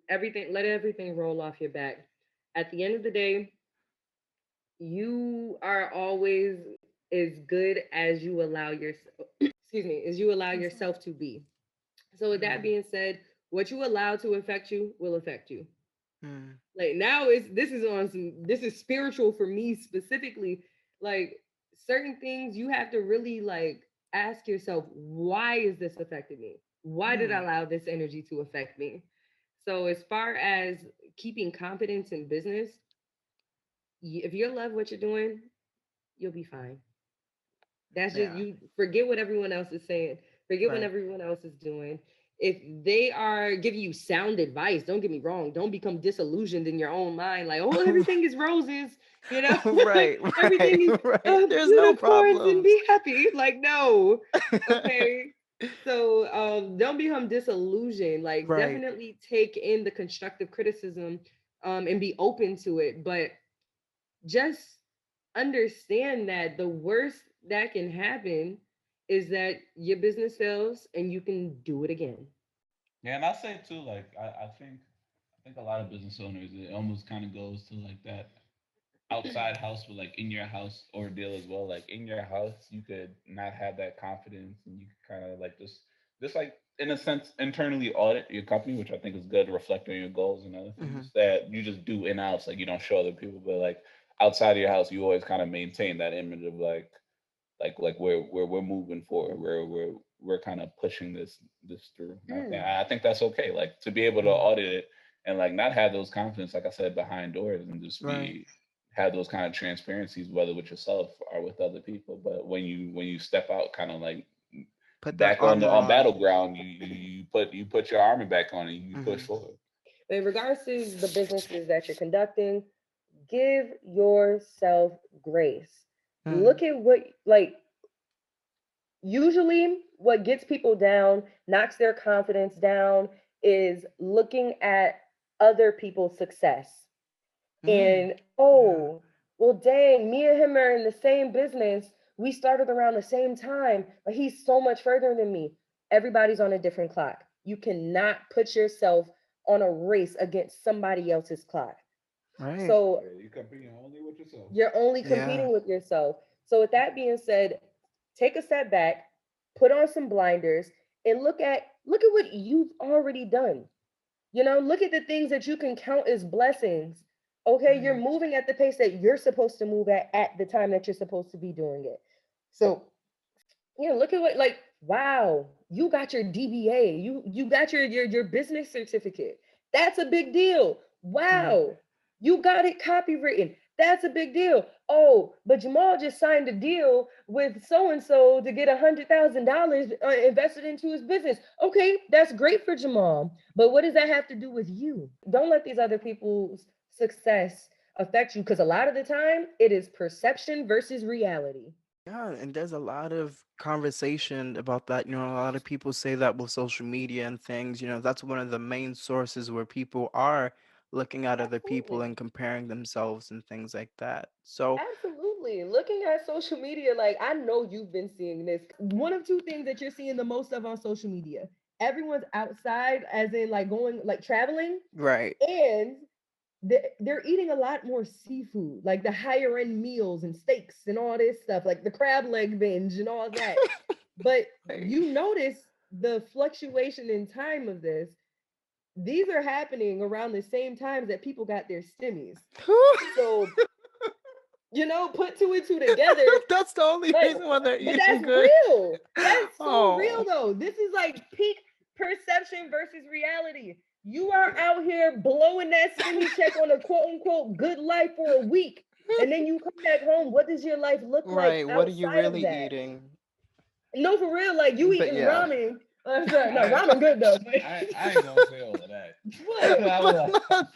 everything. Let everything roll off your back. At the end of the day, you are always as good as you allow yourself. Excuse me, as you allow yourself to be. So with that Mm, being said, what you allow to affect you will affect you. mm, Like now is this is on some this is spiritual for me specifically. Like certain things you have to really like ask yourself, why is this affecting me? Why did I mm. allow this energy to affect me? So as far as keeping confidence in business, if you love what you're doing, you'll be fine. That's just Yeah, you forget what everyone else is saying. Forget what right. everyone else is doing. If they are giving you sound advice, don't get me wrong. Don't become disillusioned in your own mind, like, oh, everything is roses, you know, Right, everything is right, right. There's no unicorns and problems. be happy. Like, no, okay. So don't become disillusioned. Like, Right. definitely take in the constructive criticism and be open to it. But just understand that the worst that can happen is that your business fails and you can do it again. Yeah, and I say too, like I think a lot of business owners it almost kind of goes to like that outside house but like in your house ordeal as well. Like in your house, you could not have that confidence, and you could kind of like just like in a sense internally audit your company, which I think is good to reflect on your goals and other Hmm. things that you just do in house. Like you don't show other people, but like outside of your house, you always kind of maintain that image of like where we're moving forward, where we're kind of pushing this through. And Mm, I think that's okay. Like to be able to Hmm. audit it and like not have those confidence, like I said, behind doors, and just Right. be have those kind of transparencies, whether with yourself or with other people. But when you step out, kind of like Put that back on the armor on on. battleground, you put your armor back on and you push Hmm. forward. in regards to the businesses that you're conducting, give yourself grace. Mm, Look at what, like, usually what gets people down, knocks their confidence down, is looking at other people's success. mm. And Yeah. oh, well, dang, me and him are in the same business. We started around the same time, but he's so much further than me. Everybody's on a different clock. You cannot put yourself on a race against somebody else's clock. Right. So Yeah, you compete only with yourself. you're only Yeah. competing with yourself. So, with that being said, take a step back, put on some blinders, and look at what you've already done. Look at the things that you can count as blessings. Okay, you're moving at the pace that you're supposed to move at the time that you're supposed to be doing it. So, look at what, like, wow, you got your DBA, you got your business certificate. That's a big deal. Wow, you got it copywritten. That's a big deal. Oh, but Jamal just signed a deal with so and so to get $100,000 invested into his business. Okay, that's great for Jamal, but what does that have to do with you? Don't let these other people's success affect you, because a lot of the time it is perception versus reality. Yeah, and there's a lot of conversation about that. A lot of people say that with social media and things, that's one of the main sources where people are looking at other people Absolutely. and comparing themselves and things like that. So, Absolutely. Looking at social media, like, I know you've been seeing this. One of two things that you're seeing the most of on social media. Everyone's outside, as in like going, like traveling, right. and they're eating a lot more seafood, like the higher end meals and steaks and all this stuff, like the crab leg binge and all that. But Right. you notice the fluctuation in time of this. These are happening around the same times that people got their stimmies. So, put two and two together. That's the only Like, reason why they're but that's eating good. real. That's so real, Oh, though. This is like peak perception versus reality. You are out here blowing that stimmy check on a quote unquote good life for a week. And then you come back home. What does your life look like right. What are you outside of really that? eating? No, for real. Like, you But eating yeah. ramen. I'm sorry. No, I, ramen good, though. But I ain't gonna say all of that. what? I What was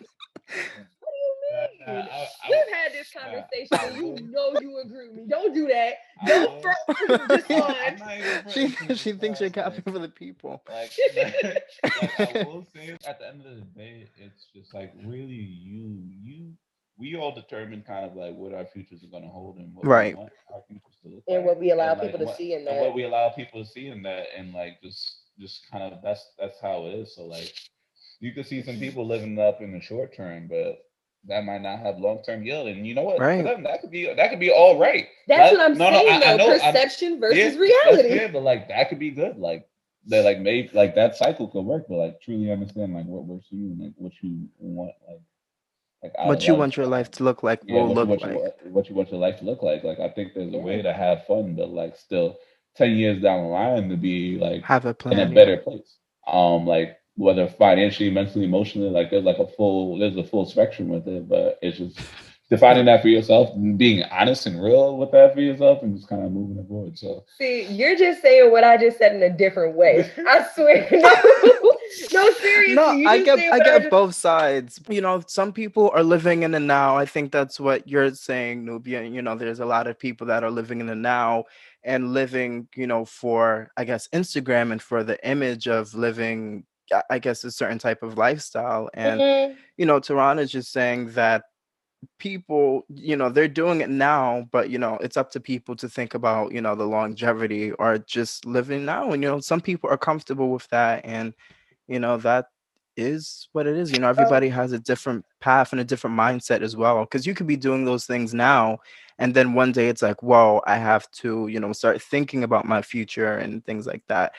do you like, mean? I, We've had this conversation I and you will. know you agree with me. Don't do that. I Don't will. front this I'm on. not even she referring to she thinks you're because copying for the people. like I will say at the end of the day, it's just like really we all determine kind of like what our futures are gonna hold and what we Right. want our futures to look And like what we allow and like people to see in what that. we allow people to see in that and like just kind of that's how it is. So like you could see some people living up in the short term, but that might not have long term yield. And you know what? For Right. them, that could be all right. That's what I'm No, saying, I though. know. Perception Yeah, versus that's reality. fair, but like that could be good. Like that, like maybe like that cycle could work, but like truly understand like what works for you and like what you want, like out of What you life. want your life to look like Yeah, will look like. what you want your life to look like. Like I think there's a Yeah. way to have fun, but like still 10 years down the line to be like Have a in a plan, yeah. better place. Like whether financially, mentally, emotionally, like there's a full spectrum with it, but it's just defining that for yourself and being honest and real with that for yourself and just kind of moving it forward. So See, you're just saying what I just said in a different way. I swear. No, No, seriously. You I just get saying I what I get just. both sides. Some people are living in the now. I think that's what you're saying, Nubia. There's a lot of people that are living in the now and living, for I guess Instagram and for the image of living I guess a certain type of lifestyle. And Mhm. Tehran is just saying that people, they're doing it now, but it's up to people to think about, the longevity or just living now. And some people are comfortable with that, and that is what it is. Um, Everybody has a different path and a different mindset as well, because you could be doing those things now and then one day it's like, whoa, I have to start thinking about my future and things like that.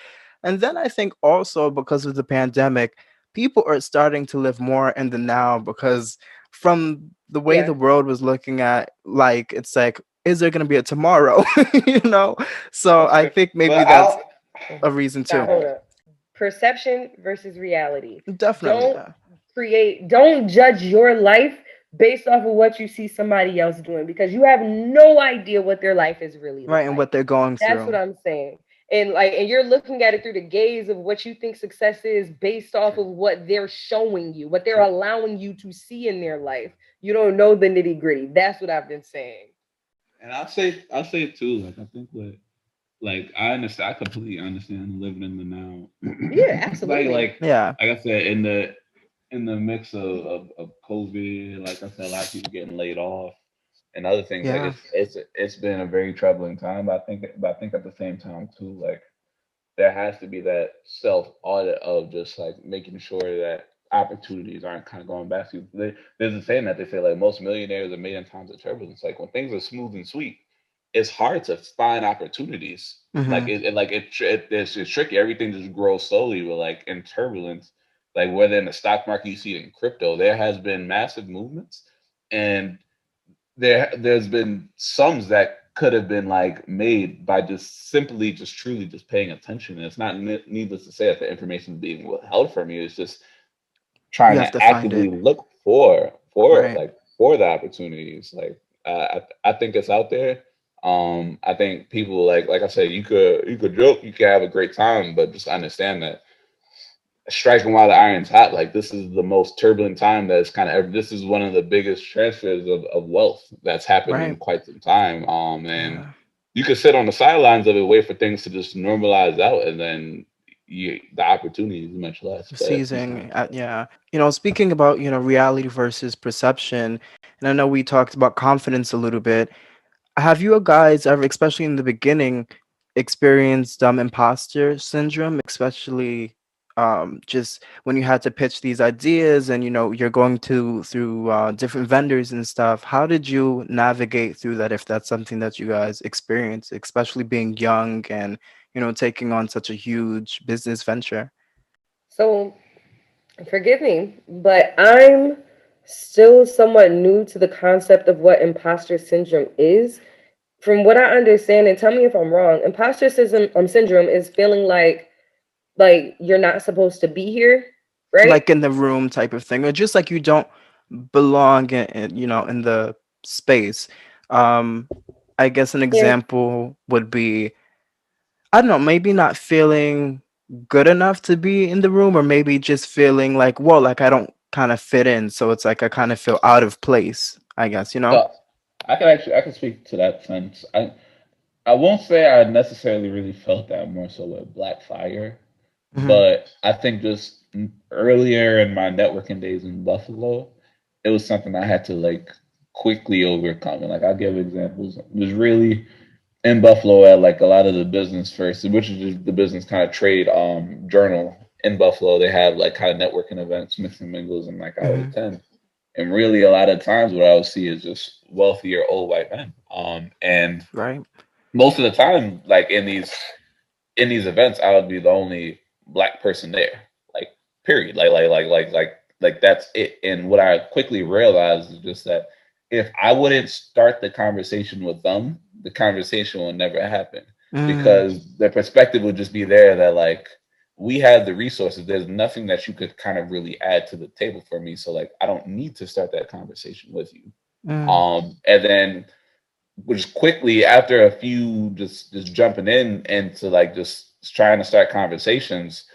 And then I think also because of the pandemic, people are starting to live more in the now, because from the way the yeah. world was looking at, like, it's like, is there going to be a tomorrow? you know so that's I fair. think maybe But that's I'll a reason Now too. hold up. Perception versus reality. Definitely, Don't yeah. don't judge your life based off of what you see somebody else doing, because you have no idea what their life is really Right, and like. what they're going That's what through. I'm saying. And you're looking at it through the gaze of what you think success is based off of what they're showing you, what they're allowing you to see in their life. You don't know the nitty gritty. That's what I've been saying. and I'll say it too. Like I think what like I understand. I completely understand living in the now. Yeah, absolutely. Yeah. Like I said, in the mix of COVID, like I said, a lot of people getting laid off and other things. Like Yeah. it's been a very troubling time. But I think at the same time too, like there has to be that self audit of just like making sure that opportunities aren't kind of going back to you. There's a saying that they say like most millionaires are made in times of turbulence. Like when things are smooth and sweet, it's hard to find opportunities. Hmm. It's tricky. Everything just grows slowly, but like in turbulence, like whether in the stock market you see it in crypto, there has been massive movements, And there's been sums that could have been like made by just simply just truly just paying attention. And it's not needless to say that the information is being withheld from you. It's just You trying have to to find actively it. look for Right. like for the opportunities. Like I think it's out there. I think people like I said, you could joke, you could have a great time, but just understand that striking while the iron's hot. Like this is the most turbulent time that's kind of ever. This is one of the biggest transfers of wealth that's happened in Right. quite some time. And Yeah. you could sit on the sidelines of it, wait for things to just normalize out, and then the opportunity is much less. But at the Seizing. same Yeah. Speaking about, reality versus perception, and I know we talked about confidence a little bit. Have you guys ever, especially in the beginning, experienced imposter syndrome, especially just when you had to pitch these ideas and you're going to through different vendors and stuff? How did you navigate through that if that's something that you guys experienced, especially being young and taking on such a huge business venture? So forgive me, but I'm still somewhat new to the concept of what imposter syndrome is. From what I understand, and tell me if I'm wrong, syndrome is feeling like you're not supposed to be here, right? Like in the room type of thing, or just like you don't belong in the space. um I guess an Yeah. example would be, I don't know, maybe not feeling good enough to be in the room, or maybe just feeling like, whoa, like I don't kind of fit in, so it's like I kind of feel out of place, I guess. so I can speak to that sense. I won't say I necessarily really felt that more so with Black Fire, Hmm. but I think just earlier in my networking days in Buffalo, it was something I had to like quickly overcome. And like I'll give examples. It was really in Buffalo at like a lot of the business first, which is just the business kind of trade journal in Buffalo. They have like kind of networking events, mix and mingles, and like I would Hmm. attend. And really, a lot of times, what I would see is just wealthier old white men. And Right. most of the time, like in these events, I would be the only black person there. Like, period. Like that's it. And what I quickly realized is just that if I wouldn't start the conversation with them, the conversation will never happen Mm, because the perspective would just be there that like we have the resources. There's nothing that you could kind of really add to the table for me. So like I don't need to start that conversation with you. mm, And then which quickly after a few just jumping in and to like just trying to start conversations,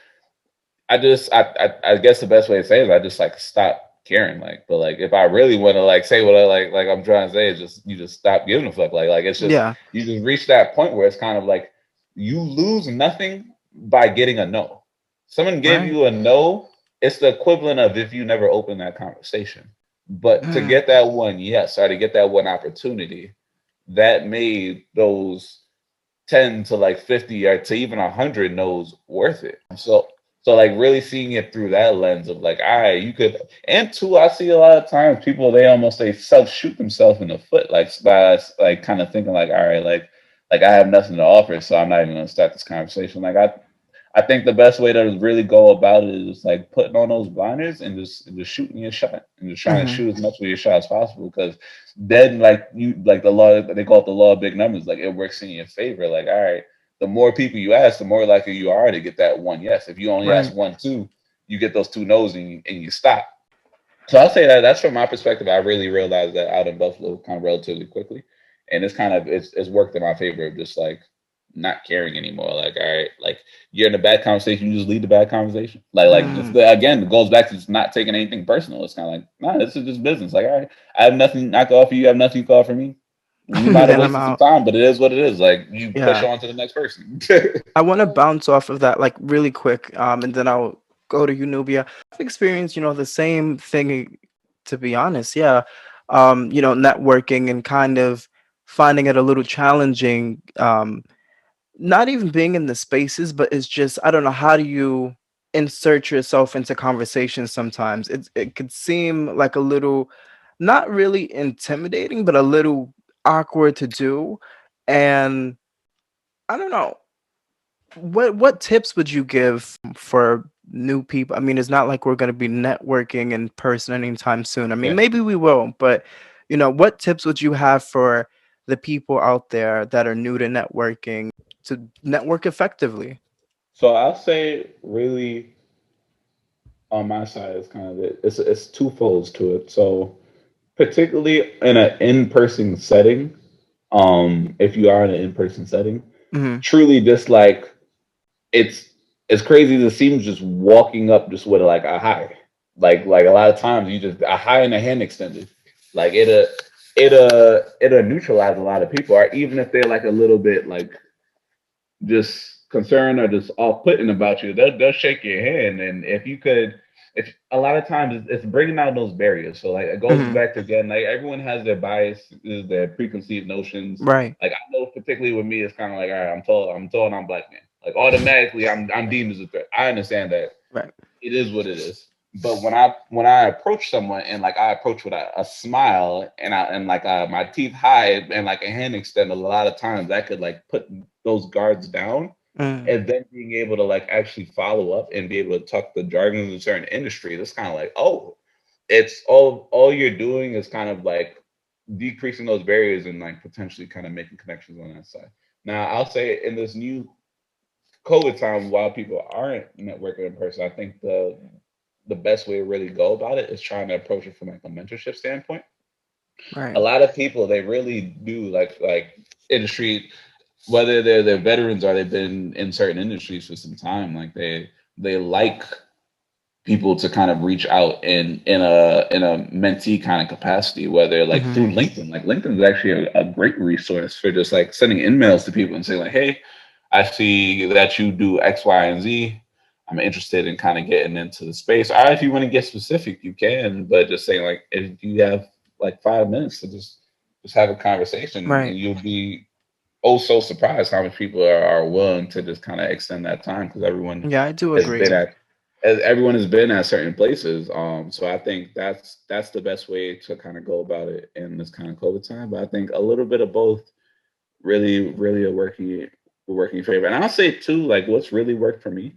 I guess the best way to say it is I just like stop caring. Like, but like if I really want to like say what I like I'm trying to say is just you just stop giving a fuck. Like it's just yeah. you just reach that point where it's kind of like you lose nothing by getting a no. Someone gave Right. you a no, it's the equivalent of if you never open that conversation. But to Mm, get that one yes, or to get that one opportunity, that made those 10 to like 50 or to even 100 no's worth it. So like really seeing it through that lens of like, all right, you could, and two, I see a lot of times people they almost they self shoot themselves in the foot, like by like kind of thinking like, all right, like I have nothing to offer, so I'm not even gonna start this conversation. Like I think the best way to really go about it is like putting on those blinders and just shooting your shot and just trying to mhm. shoot as much of your shot as possible. Because then, like you, like the law, they call it the law of big numbers. Like it works in your favor. Like all right, the more people you ask, the more likely you are to get that one yes. If you only ask Right. one, two, you get those two no's and you stop. So I'll say that that's from my perspective. I really realized that out in Buffalo kind of relatively quickly, and it's kind of it's worked in my favor of just like not caring anymore. Like all right, like you're in a bad conversation, you just lead the bad conversation. Like just Mm. again, it goes back to just not taking anything personal. It's kind of like nah, this is just business. Like all right, I have nothing I can offer you. I have nothing you can offer me. We might have Then I'm wasted some out. time, but it is what it is. Like you push Yeah. on to the next person. I want to bounce off of that like really quick, and then I'll go to you, Nubia. I've experienced, the same thing, to be honest. Yeah. Networking and kind of finding it a little challenging. Not even being in the spaces, but it's just, I don't know, how do you insert yourself into conversations sometimes? It could seem like a little, not really intimidating, but a little awkward to do. And I don't know, what tips would you give for new people? I mean, it's not like we're going to be networking in person anytime soon. I mean, Yeah. maybe we will, but What tips would you have for the people out there that are new to networking to network effectively? So I'll say really on my side is kind of it's twofold to it. So particularly in an in-person setting, if you are in an in-person setting, Hmm. truly just like it's it's crazy to seem just walking up just with like a hi. Like a lot of times you just a hi and a hand extended. Like it'll neutralize a lot of people, or even if they're like a little bit like just concerned or just off putting about you, they'll shake your hand. And if you could, if a lot of times it's bringing down those barriers. So like it goes Hmm. back to again, like everyone has their biases, their preconceived notions. Right. Like I know particularly with me, it's kind of like, all right, I'm tall, and I'm black man. Like automatically, I'm deemed as a threat. I understand that Right. it is what it is. But when I approach someone and like I approach with a smile and like my teeth hide and like a hand extend, a lot of times that could like put those guards down, Mm. and then being able to like actually follow up and be able to talk the jargon of a certain industry. That's kind of like, oh, it's all you're doing is kind of like decreasing those barriers and like potentially kind of making connections on that side. Now I'll say in this new COVID time, while people aren't networking in person, I think the best way to really go about it is trying to approach it from like a mentorship standpoint. A Right. lot of people they really do like industry, whether they're veterans or they've been in certain industries for some time, like they like people to kind of reach out in a mentee kind of capacity, whether like Hmm. through LinkedIn. Like LinkedIn is actually a great resource for just like sending emails to people and saying like, hey, I see that you do X, Y, and Z. I'm interested in kind of getting into the space. Or if you want to get specific, you can, but just saying like if you have like 5 minutes to just have a conversation, Right. and you'll be oh so surprised how many people are willing to just kind of extend that time because Yeah, I do has been agree. at everyone has been at certain places. So I think that's the best way to kind of go about it in this kind of COVID time. But I think a little bit of both really are working in favor. And I'll say too, like what's really worked for me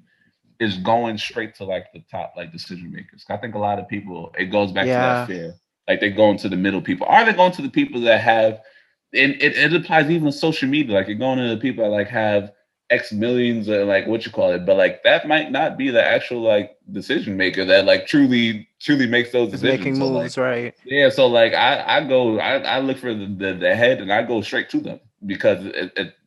is going straight to like the top like decision makers. I think a lot of people it goes back to that Yeah. fear. Like they're going to the middle people. Are they going to the people that have and it applies even to social media. Like you're going to the people that like have X millions of like what you call it, but like that might not be the actual like decision maker that like truly makes those Is decisions. making So like moves, right? yeah, so like I look for the head and I go straight to them because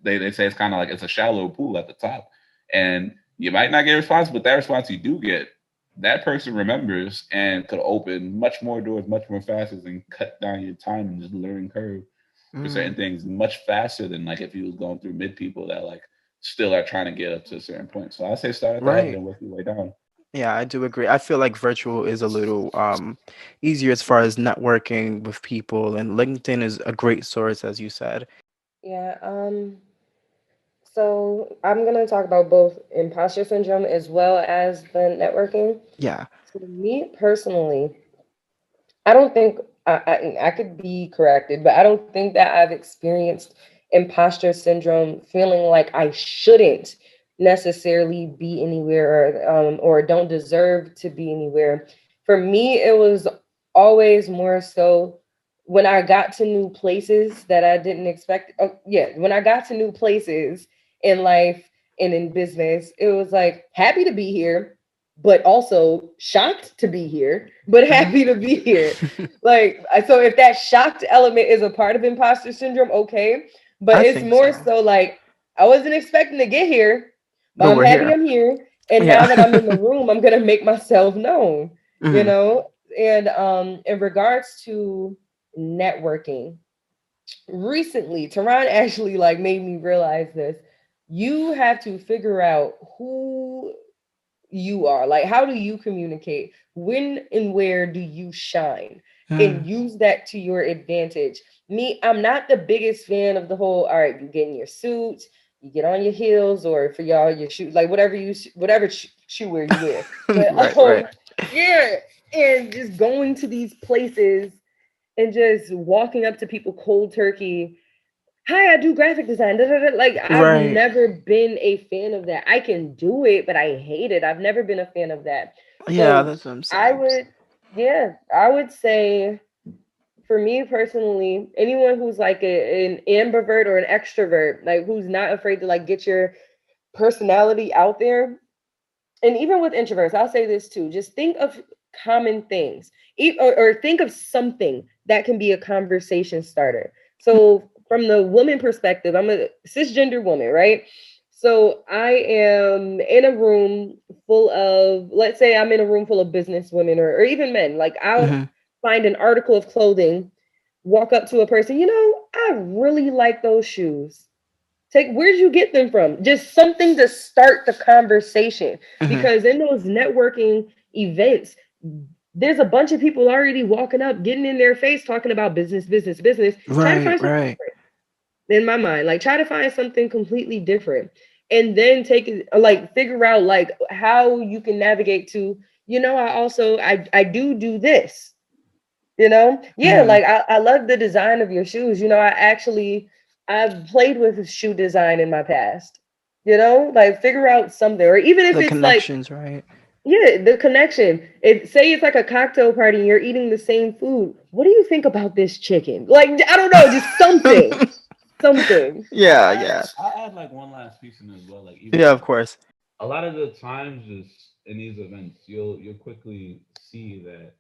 they say it's kind of like it's a shallow pool at the top, and you might not get a response, but that response you do get, that person remembers and could open much more doors, much more faster, and cut down your time and just learning curve for certain Mm. things much faster than like if you was going through mid people that like still are trying to get up to a certain point. So I say start at the head Right. and work your way down. Yeah, I do agree. I feel like virtual is a little easier as far as networking with people, and LinkedIn is a great source, as you said. Yeah. So I'm gonna talk about both imposter syndrome as well as the networking. Yeah. For me personally, I don't think I could be corrected, but I don't think that I've experienced imposter syndrome feeling like I shouldn't necessarily be anywhere or don't deserve to be anywhere. For me, it was always more so when I got to new places that I didn't expect. Oh, yeah, when I got to new places in life and in business, it was like happy to be here, but also shocked to be here, but Mhm. happy to be here. Like, so if that shocked element is a part of imposter syndrome, okay. But I it's think more so. so like, I wasn't expecting to get here, but But I'm we're happy here. I'm here. And now Yeah. that I'm in the room, I'm going to make myself known, you Hmm. know? And in regards to networking, recently, Tehran actually like made me realize this. You have to figure out who you are. Like, how do you communicate? When and where do you shine? And Mm. use that to your advantage. Me, I'm not the biggest fan of the whole, all right, you get in your suit, you get on your heels, or for y'all, your shoe, like whatever whatever shoe wear you wear. But Right, right. yeah, and just going to these places and just walking up to people cold turkey. Hi, I do graphic design. Da, da, da. Like, I've Right. never been a fan of that. I can do it, but I hate it. I've never been a fan of that. Yeah, So that's what I'm I saying. would, yeah, I would say for me personally, anyone who's like an ambivert or an extrovert, like who's not afraid to like get your personality out there, and even with introverts, I'll say this too. Just think of common things, or think of something that can be a conversation starter. So, from the woman perspective, I'm a cisgender woman, right? So, I am in a room full of, let's say I'm in a room full of business women or even men. Like, I'll Hmm. find an article of clothing, walk up to a person, I really like those shoes. Take, where'd you get them from? Just something to start the conversation. Hmm. Because in those networking events, there's a bunch of people already walking up, getting in their face, talking about business, business, business. Try to Right, find something right. different in my mind. Like try to find something completely different. And then take it like figure out like how you can navigate to, I do this. Yeah, Hmm. like I love the design of your shoes. I've played with shoe design in my past. Like figure out something, or even if The it's like, connections, right? yeah, the connection. Say it's like a cocktail party and you're eating the same food. What do you think about this chicken? Like I don't know, just something, something. Yeah, yeah. I add like one last piece in as well. Like even Yeah, of like course. a lot of the times, just in these events, you'll quickly see that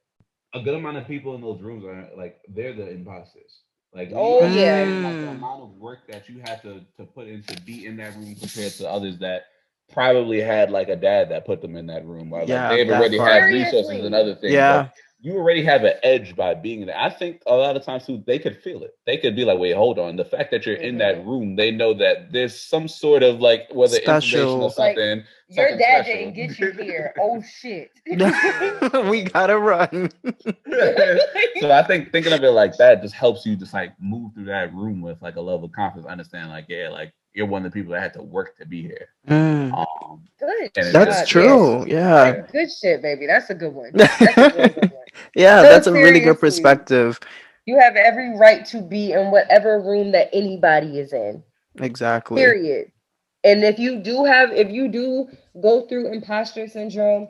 a good amount of people in those rooms are like they're the imposters. Like when you Oh yeah, understand like the Mm. amount of work that you have to put in to be in that room compared to others that probably had like a dad that put them in that room, or like Yeah, they've that already had part. resources and seriously. other things. Like Yeah, you already have an edge by being there. I think a lot of times too, they could feel it. They could be like, wait, hold on. The fact that you're in that Hmm. room, they know that there's some sort of like whether information or special. Like something, your something dad special. didn't get you here. Oh shit. Yeah, We so gotta run. so I think thinking of it like that just helps you just like move through that room with like a level of confidence, understand like yeah, like you're one of the people that had to work to be here. Mm. Um, Good and it That's job. just Yeah. true. Yeah. yeah, Like good shit, baby. That's a good one. That's a real good one. Yeah, No, that's a really good seriously. perspective. You have every right to be in whatever room that anybody is in. Exactly. Period. And if you do go through imposter syndrome,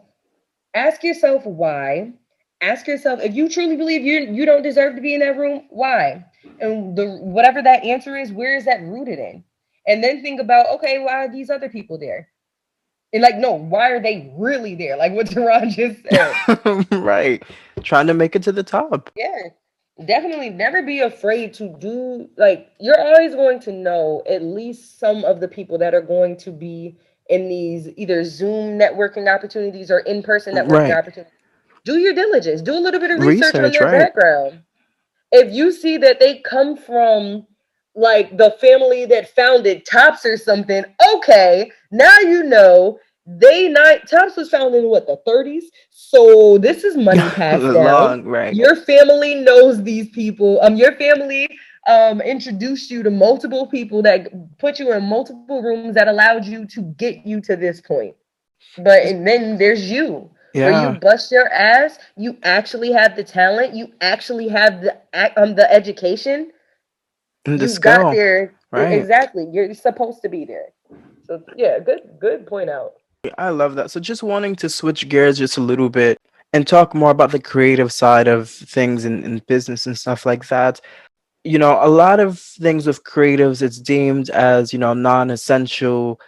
ask yourself why. Ask yourself if you truly believe you don't deserve to be in that room, why? And the whatever that answer is, where is that rooted in? And then think about, okay, why are these other people there? And like, no, why are they really there? Like what Teron just said. Right. Trying to make it to the top. Yeah. Definitely never be afraid to do, like you're always going to know at least some of the people that are going to be in these either Zoom networking opportunities or in-person networking Right. opportunities. Do your diligence. Do a little bit of research on Research, their right. background. If you see that they come from like the family that founded Tops or something, okay, now you know they not Tops was founded in what, the 30s. So this is money passed down. Long, right. Your family knows these people. Your family introduced you to multiple people that put you in multiple rooms that allowed you to get you to this point. But and then there's you, where you Yeah. bust your ass. You actually have the talent. You actually have the education. And the You got skill. there Right. exactly. You're supposed to be there. So yeah, good point out. I love that. So just wanting to switch gears just a little bit and talk more about the creative side of things in business and stuff like that. A lot of things with creatives, it's deemed as, non-essential,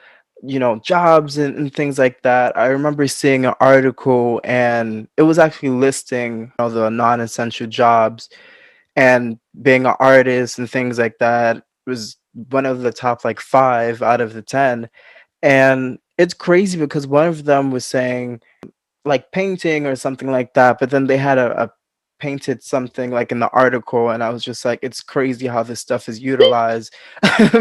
jobs and things like that. I remember seeing an article and it was actually listing, the non-essential jobs, and being an artist and things like that was one of the top like 5 out of the 10. And it's crazy because one of them was saying like painting or something like that, but then they had a painted something like in the article, and I was just like, it's crazy how this stuff is utilized.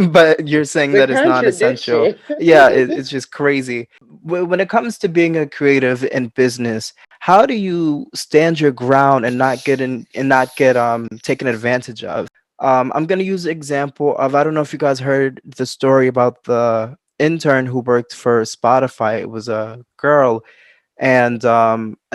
But you're saying The that it's not essential. contradiction. Yeah, it's just crazy. When it comes to being a creative in business, how do you stand your ground and not get taken advantage of? I'm gonna use the example of, I don't know if you guys heard the story about the intern who worked for Spotify. It was a girl, and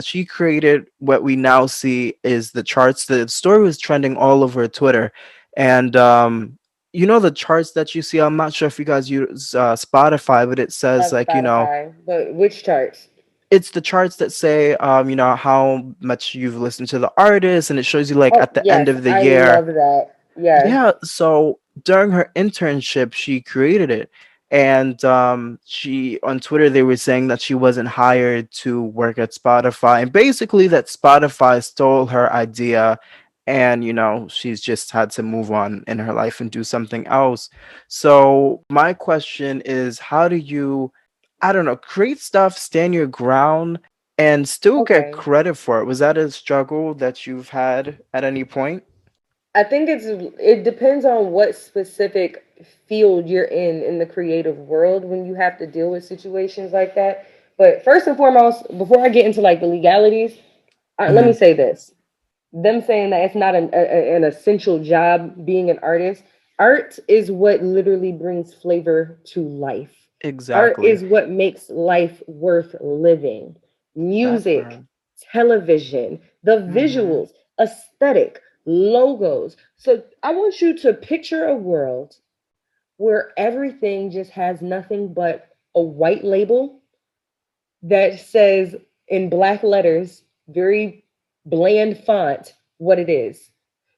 she created what we now see is the charts. The story was trending all over Twitter, and the charts that you see. I'm not sure if you guys use Spotify, but it says Love like Spotify, but which charts? It's the charts that say, how much you've listened to the artist, and it shows you like Oh at the end yes, of the I year. love that. Yes. Yeah, so during her internship, she created it. And she on Twitter they were saying that she wasn't hired to work at Spotify, and basically that Spotify stole her idea, and she's just had to move on in her life and do something else. So my question is, how do you, I don't know, create stuff, stand your ground, and still get Okay. credit for it? Was that a struggle that you've had at any point? I think it depends on what specific field you're in the creative world when you have to deal with situations like that. But first and foremost, before I get into like the legalities, let me Mhm. say this: them saying that it's not an essential job being an artist. Art is what literally brings flavor to life. Art Exactly. is what makes life worth living. That Music, part. television, the Mhm. visuals, aesthetic, logos. So I want you to picture a world where everything just has nothing but a white label that says in black letters, very bland font, what it is.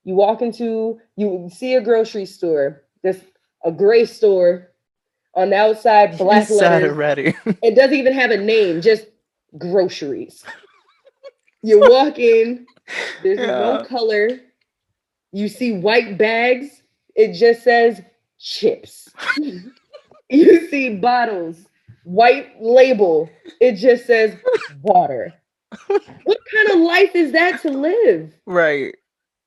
You see a grocery store, just a gray store on the outside, You black said letters. already. It doesn't even have a name, just groceries. You walk in, there's no Yeah. color. You see white bags, it just says chips. You see bottles, white label, it just says water. What kind of life is that to live? Right.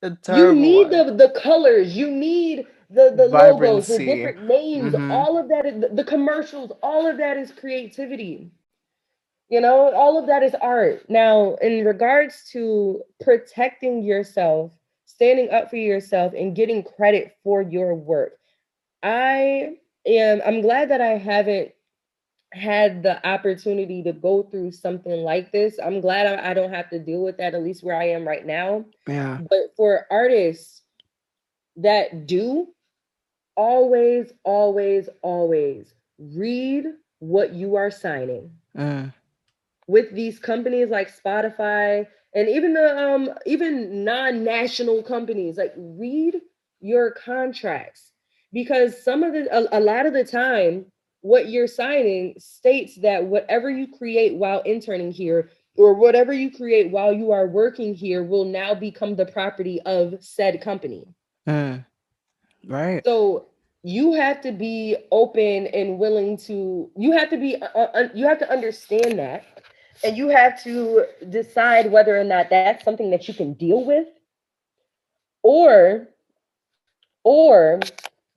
A You terrible need one. the colors, you need the logos, the Vibrancy. different names, Mhm. all of that, the commercials, all of that is creativity. You know, all of that is art. Now, in regards to protecting yourself, standing up for yourself, and getting credit for your work, I'm glad that I haven't had the opportunity to go through something like this. I'm glad I don't have to deal with that, at least where I am right now. Yeah. But for artists that do, always, always, always read what you are signing Mm. with these companies like Spotify and even the even non-national companies. Like, read your contracts, because some of a lot of the time what you're signing states that whatever you create while interning here or whatever you create while you are working here will now become the property of said company. Mm. Right. So you have to be open and willing to, you have to understand that, and you have to decide whether or not that's something that you can deal with, or or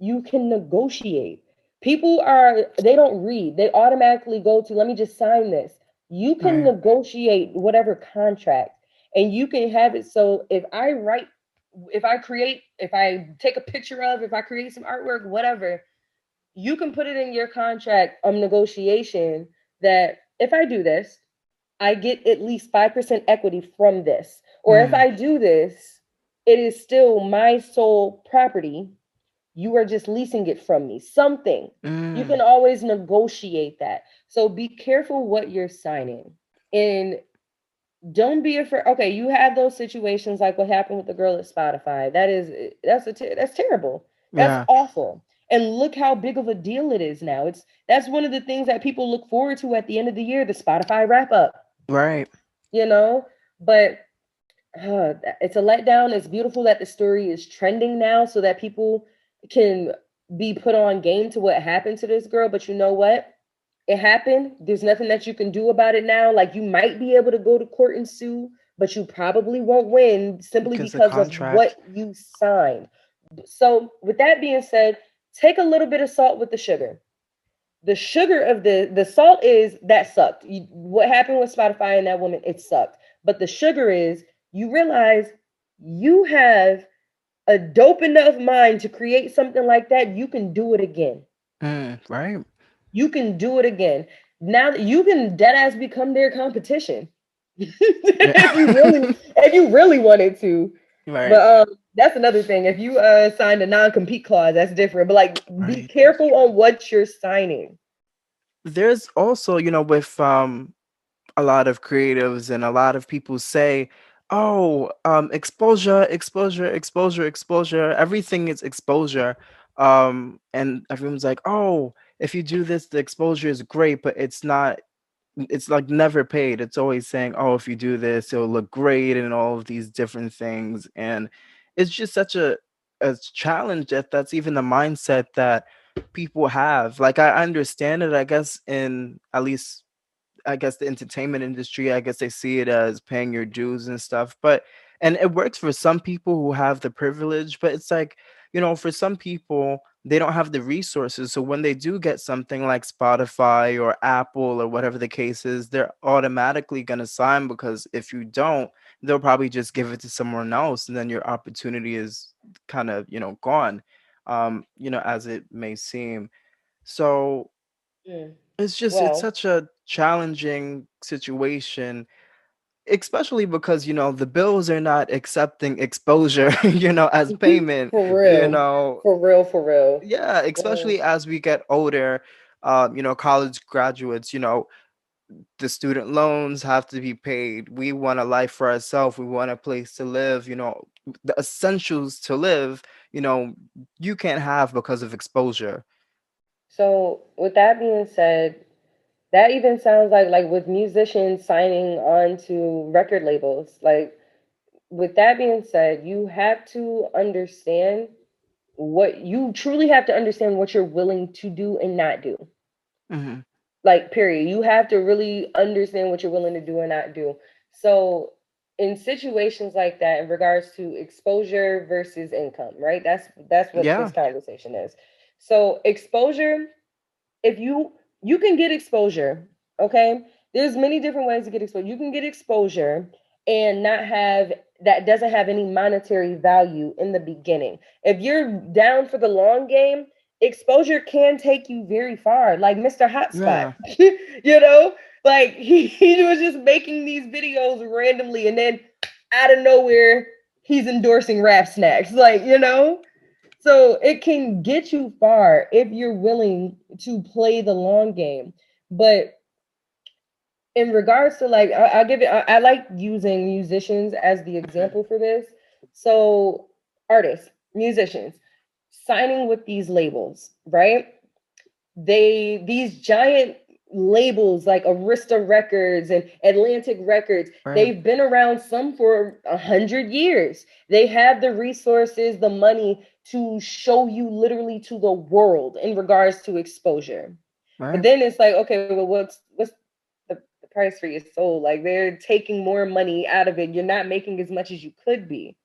you can negotiate. People are, they don't read. They automatically go to, let me just sign this. You can Right. negotiate whatever contract, and you can have it so if I take a picture of, if I create some artwork, whatever, you can put it in your contract negotiation that if I do this, I get at least 5% equity from this. Or if Mm. I do this, it is still my sole property. You are just leasing it from me. Something. You Mm. can always negotiate that. So be careful what you're signing. And don't be afraid. Okay, you have those situations like what happened with the girl at Spotify. That's terrible. That's Yeah. awful. And look how big of a deal it is now. That's one of the things that people look forward to at the end of the year, the Spotify wrap up. Right. You know, but it's a letdown. It's beautiful that the story is trending now, so that people can be put on game to what happened to this girl. But you know what? It happened. There's nothing that you can do about it now. Like, you might be able to go to court and sue, but you probably won't win simply Because the because of contract. what you signed. So, with that being said, take a little bit of salt with the sugar. The sugar of the salt is that sucked. What happened with Spotify and that woman, it sucked. But the sugar is, you realize you have a dope enough mind to create something like that. You can do it again. Mm. Right. You can do it again. Now that you can dead ass become their competition. if you Yeah. really if you really wanted to. Right. But that's another thing. If you signed a non-compete clause, that's different. But like, be Right. careful on what you're signing. There's also, with a lot of creatives and a lot of people say, "Oh, exposure, exposure, exposure, exposure. Everything is exposure." And everyone's like, "Oh, if you do this, the exposure is great, but it's not. It's like never paid. It's always saying, "Oh, if you do this, it'll look great," and all of these different things. And it's just such a challenge that that's even the mindset that people have. Like I understand it, I guess, in at least I guess the entertainment industry, I guess they see it as paying your dues and stuff. But and it works for some people who have the privilege, but it's like, for some people, they don't have the resources. So when they do get something like Spotify or Apple or whatever the case is, they're automatically going to sign because if you don't, they'll probably just give it to someone else and then your opportunity is kind of, gone, as it may seem. So Mm. it's Well, such a challenging situation, especially because the bills are not accepting exposure, as payment, for you real, know. for real, for real. Yeah, Mm. especially as we get older, college graduates, the student loans have to be paid. We want a life for ourselves. We want a place to live, the essentials to live, you know, you can't have because of exposure. So, with that being said, that even sounds like with musicians signing on to record labels. Like, with that being said, you have to understand what you truly have to understand what you're willing to do and not do. Hmm. Like, period. You have to really understand what you're willing to do and not do. So in situations like that, in regards to exposure versus income, right? That's what this Yeah. conversation is. So exposure, if you can get exposure, okay? There's many different ways to get exposure. You can get exposure and not have that doesn't have any monetary value in the beginning. If you're down for the long game, exposure can take you very far. Like Mr. Hotspot, Yeah. you know, like he was just making these videos randomly, and then out of nowhere, he's endorsing rap snacks, like so it can get you far if you're willing to play the long game. But in regards to like, I'll give it, I like using musicians as the Mhm. example for this. So, artists, musicians, signing with these labels, right? These giant labels like Arista Records and Atlantic Records, Right. they've been around some for 100 years. They have the resources, the money to show you literally to the world in regards to exposure. But Right. then it's like, okay, well, what's the price for your soul? Like they're taking more money out of it. You're not making as much as you could be.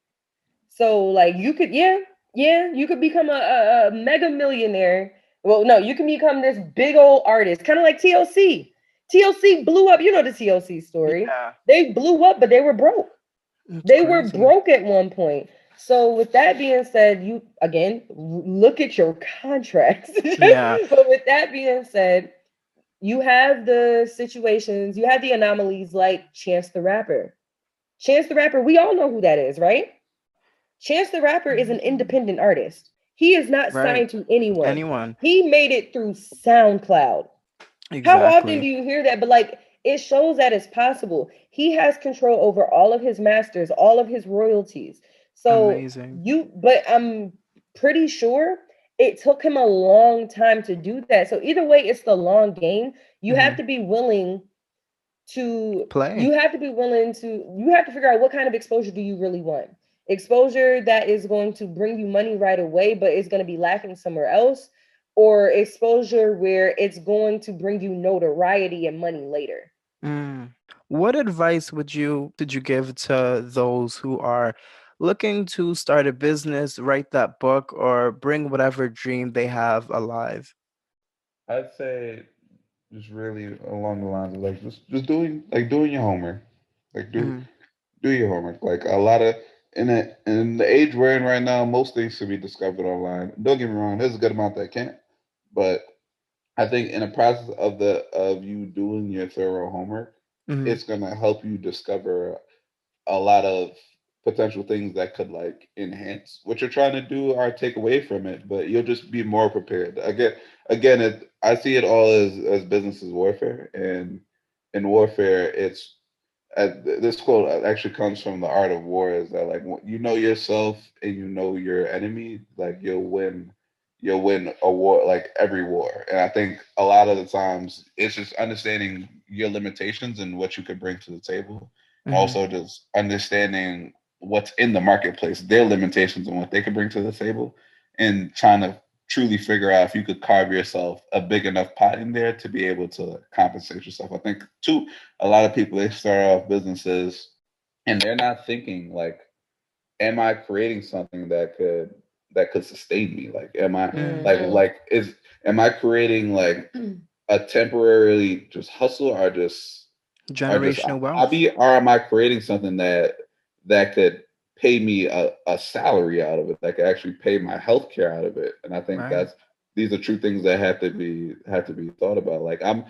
So like you could, yeah, you could become a mega millionaire. Well, no, you can become this big old artist, kind of like TLC. TLC blew up. You know the TLC story. Yeah. They blew up, but they were broke. It's They were crazy. broke at one point. So with that being said, you again look at your contracts. Yeah. But with that being said, you have the situations, you have the anomalies like Chance the Rapper. Chance the Rapper, we all know who that is, right? Chance the Rapper is an Mhm. independent artist. He is not Right. signed to anyone. Anyone. He made it through SoundCloud. How often do Exactly. you hear that? But like it shows that it's possible. He has control over all of his masters, all of his royalties. So Amazing. but I'm pretty sure it took him a long time to do that. So either way, it's the long game. Hmm. You Play. have to be willing to you have to figure out what kind of exposure do you really want. Exposure that is going to bring you money right away but it's going to be lacking somewhere else, or exposure where it's going to bring you notoriety and money later. Mm. What advice would you give to those who are looking to start a business, write that book, or bring whatever dream they have alive? I'd say just really along the lines of like just doing your homework, like Hmm. do your homework. Like a lot of in the age we're in right now, most things should be discovered online. Don't get me wrong, there's a good amount that can't, but I think in the process of you doing your thorough homework, Hmm. it's gonna help you discover a lot of potential things that could like enhance what you're trying to do or take away from it, but you'll just be more prepared. Again, it I see it all as business as warfare, and in warfare, it's this quote actually comes from the art of war. Is that like you know yourself and you know your enemy, like you'll win a war, like every war. And I think a lot of the times it's just understanding your limitations and what you could bring to the table, and Mhm. also just understanding what's in the marketplace, their limitations and what they can bring to the table, and trying to truly figure out if you could carve yourself a big enough pot in there to be able to compensate yourself. I think too, a lot of people, they start off businesses and they're not thinking like, am I creating something that could sustain me? Like, am I Mm. am I creating like a temporarily just hustle, or just Generational wealth. hobby, or am I creating something that could pay me a salary out of it, that could actually pay my health care out of it? And I think Right. these are true things that have to be thought about. Like I'm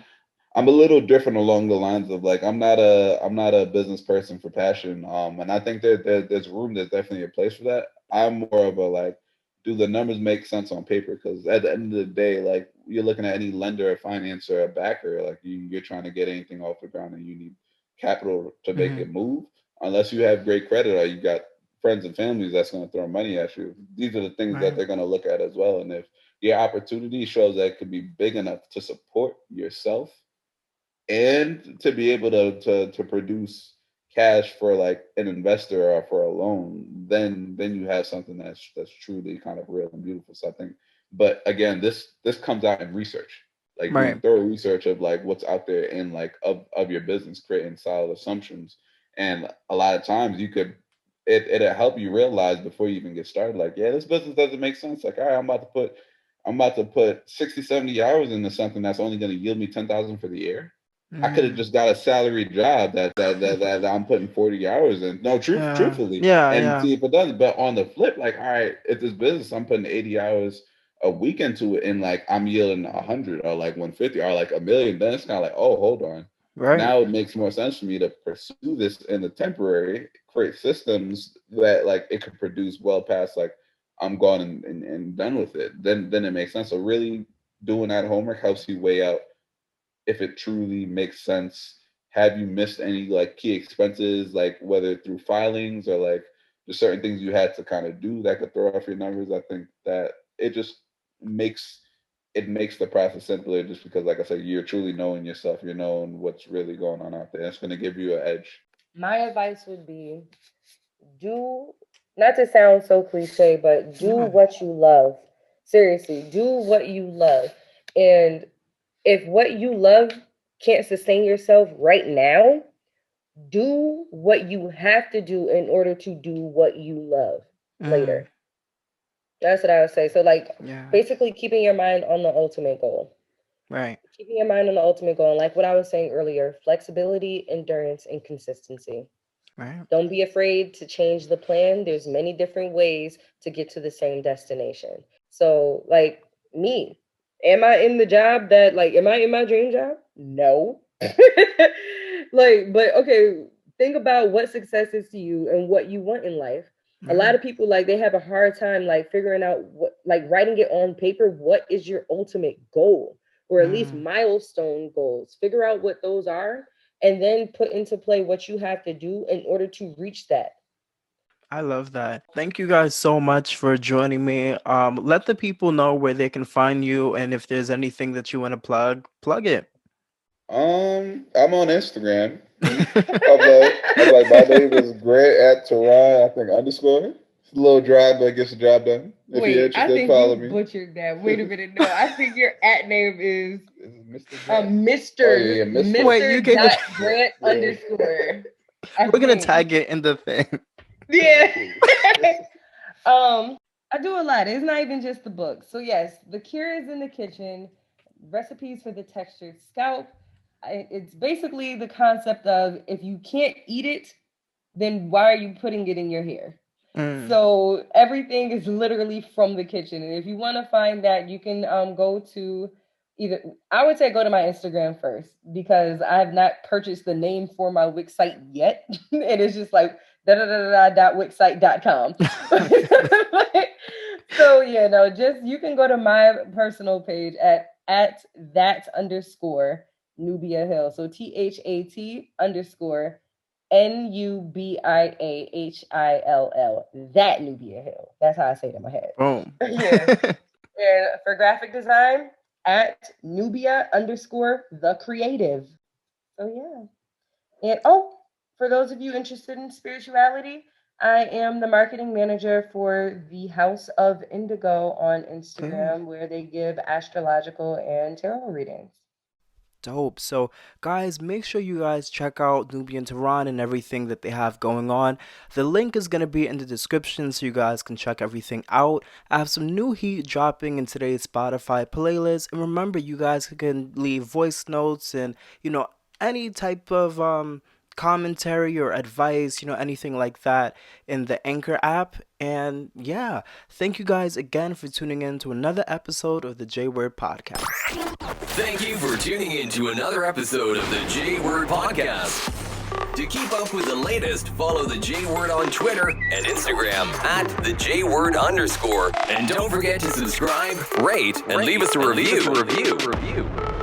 a little different along the lines of like I'm not a business person for passion. And I think there's room, there's definitely a place for that. I'm more of a like, do the numbers make sense on paper? Because at the end of the day, like you're looking at any lender or financer or backer, like you're trying to get anything off the ground and you need capital to make Mhm. it move. Unless you have great credit or you got friends and families that's going to throw money at you, these are the things that Right. they're going to look at as well. And if your opportunity shows that it could be big enough to support yourself and to be able to produce cash for like an investor or for a loan, then you have something that's truly kind of real and beautiful. So I think, but again, this comes out in research, like doing Right. thorough research of like what's out there in like of your business, creating solid assumptions. And a lot of times you could, it'll help you realize before you even get started, like, yeah, this business doesn't make sense. Like, all right, I'm about to put 60, 70 hours into something that's only going to yield me 10,000 for the year. I could have Mm. just got a salary job that I'm putting 40 hours in. No, Yeah. truthfully, Yeah. and Yeah. see if it does. But on the flip, like, all right, if this business I'm putting 80 hours a week into it, and like I'm yielding 100 or like 150 or like a million, then it's kind of like, oh, hold on. Right. Now it makes more sense for me to pursue this in the temporary, create systems that like it could produce well past like I'm gone and done with it. Then it makes sense. So really doing that homework helps you weigh out if it truly makes sense. Have you missed any like key expenses, like whether through filings or like just certain things you had to kind of do that could throw off your numbers? I think that it just makes makes the process simpler just because, like I said, you're truly knowing yourself, you're knowing what's really going on out there. It's going to give you an edge. My advice would be do, not to sound so cliche, but do No. what you love. Seriously, do what you love. And if what you love can't sustain yourself right now, do what you have to do in order to do what you love Mm. later. That's what I would say. So, like, Yeah. basically, keeping your mind on the ultimate goal. Right. Keeping your mind on the ultimate goal. And like what I was saying earlier, flexibility, endurance, and consistency. Right. Don't be afraid to change the plan. There's many different ways to get to the same destination. So, like me, am I in the job that, like, am I in my dream job? No. Like, but okay, think about what success is to you and what you want in life. A lot Right. of people, like, they have a hard time like figuring out what, like, writing it on paper. What is your ultimate goal, or at least Mm. milestone goals? Figure out what those are and then put into play what you have to do in order to reach that. I love that. Thank you guys so much for joining me. Let the people know where they can find you, and if there's anything that you want to plug, plug it. I'm on Instagram. I'm like, my name is Grant at Terron, I think underscore. It's a little dry, but it gets the job done. If you're Wait, I interested, think follow you me. butchered that. Wait a minute. No, I think your at name is Is it Mr. Grant? Oh Mr. yeah, Mr. Wait, you Mr. can. Dot Grant Yeah. underscore. I We're gonna think. tag it in the thing. Yeah. Cool. I do a lot. It's not even just the book. So yes, the cure is in the kitchen. Recipes for the textured scalp. It's basically the concept of if you can't eat it, then why are you putting it in your hair? Mm. So everything is literally from the kitchen. And if you want to find that, you can go to either, I would say go to my Instagram first because I have not purchased the name for my Wix site yet. And it's just like da da da da dot wixsite.com. So yeah, no, just you can go to my personal page at that underscore Nubia Hill. So THAT_NUBIAHILL. That Nubia Hill. That's how I say it in my head. Boom. Yeah. And for graphic design, at Nubia_the creative. So yeah. And for those of you interested in spirituality, I am the marketing manager for the House of Indigo on Instagram, where they give astrological and tarot readings. Dope. So, guys, make sure you guys check out Nubia and Terron and everything that they have going on. The link is going to be in the description so you guys can check everything out. I have some new heat dropping in today's Spotify playlist. And remember, you guys can leave voice notes and, any type of commentary or advice, anything like that in the Anchor app. And yeah, thank you guys again for tuning in to another episode of the J Word Podcast. Thank you for tuning in to another episode of the J Word Podcast. To keep up with the latest, follow the J Word on Twitter and Instagram at the J Word _. And don't forget to subscribe, rate, and leave us a review.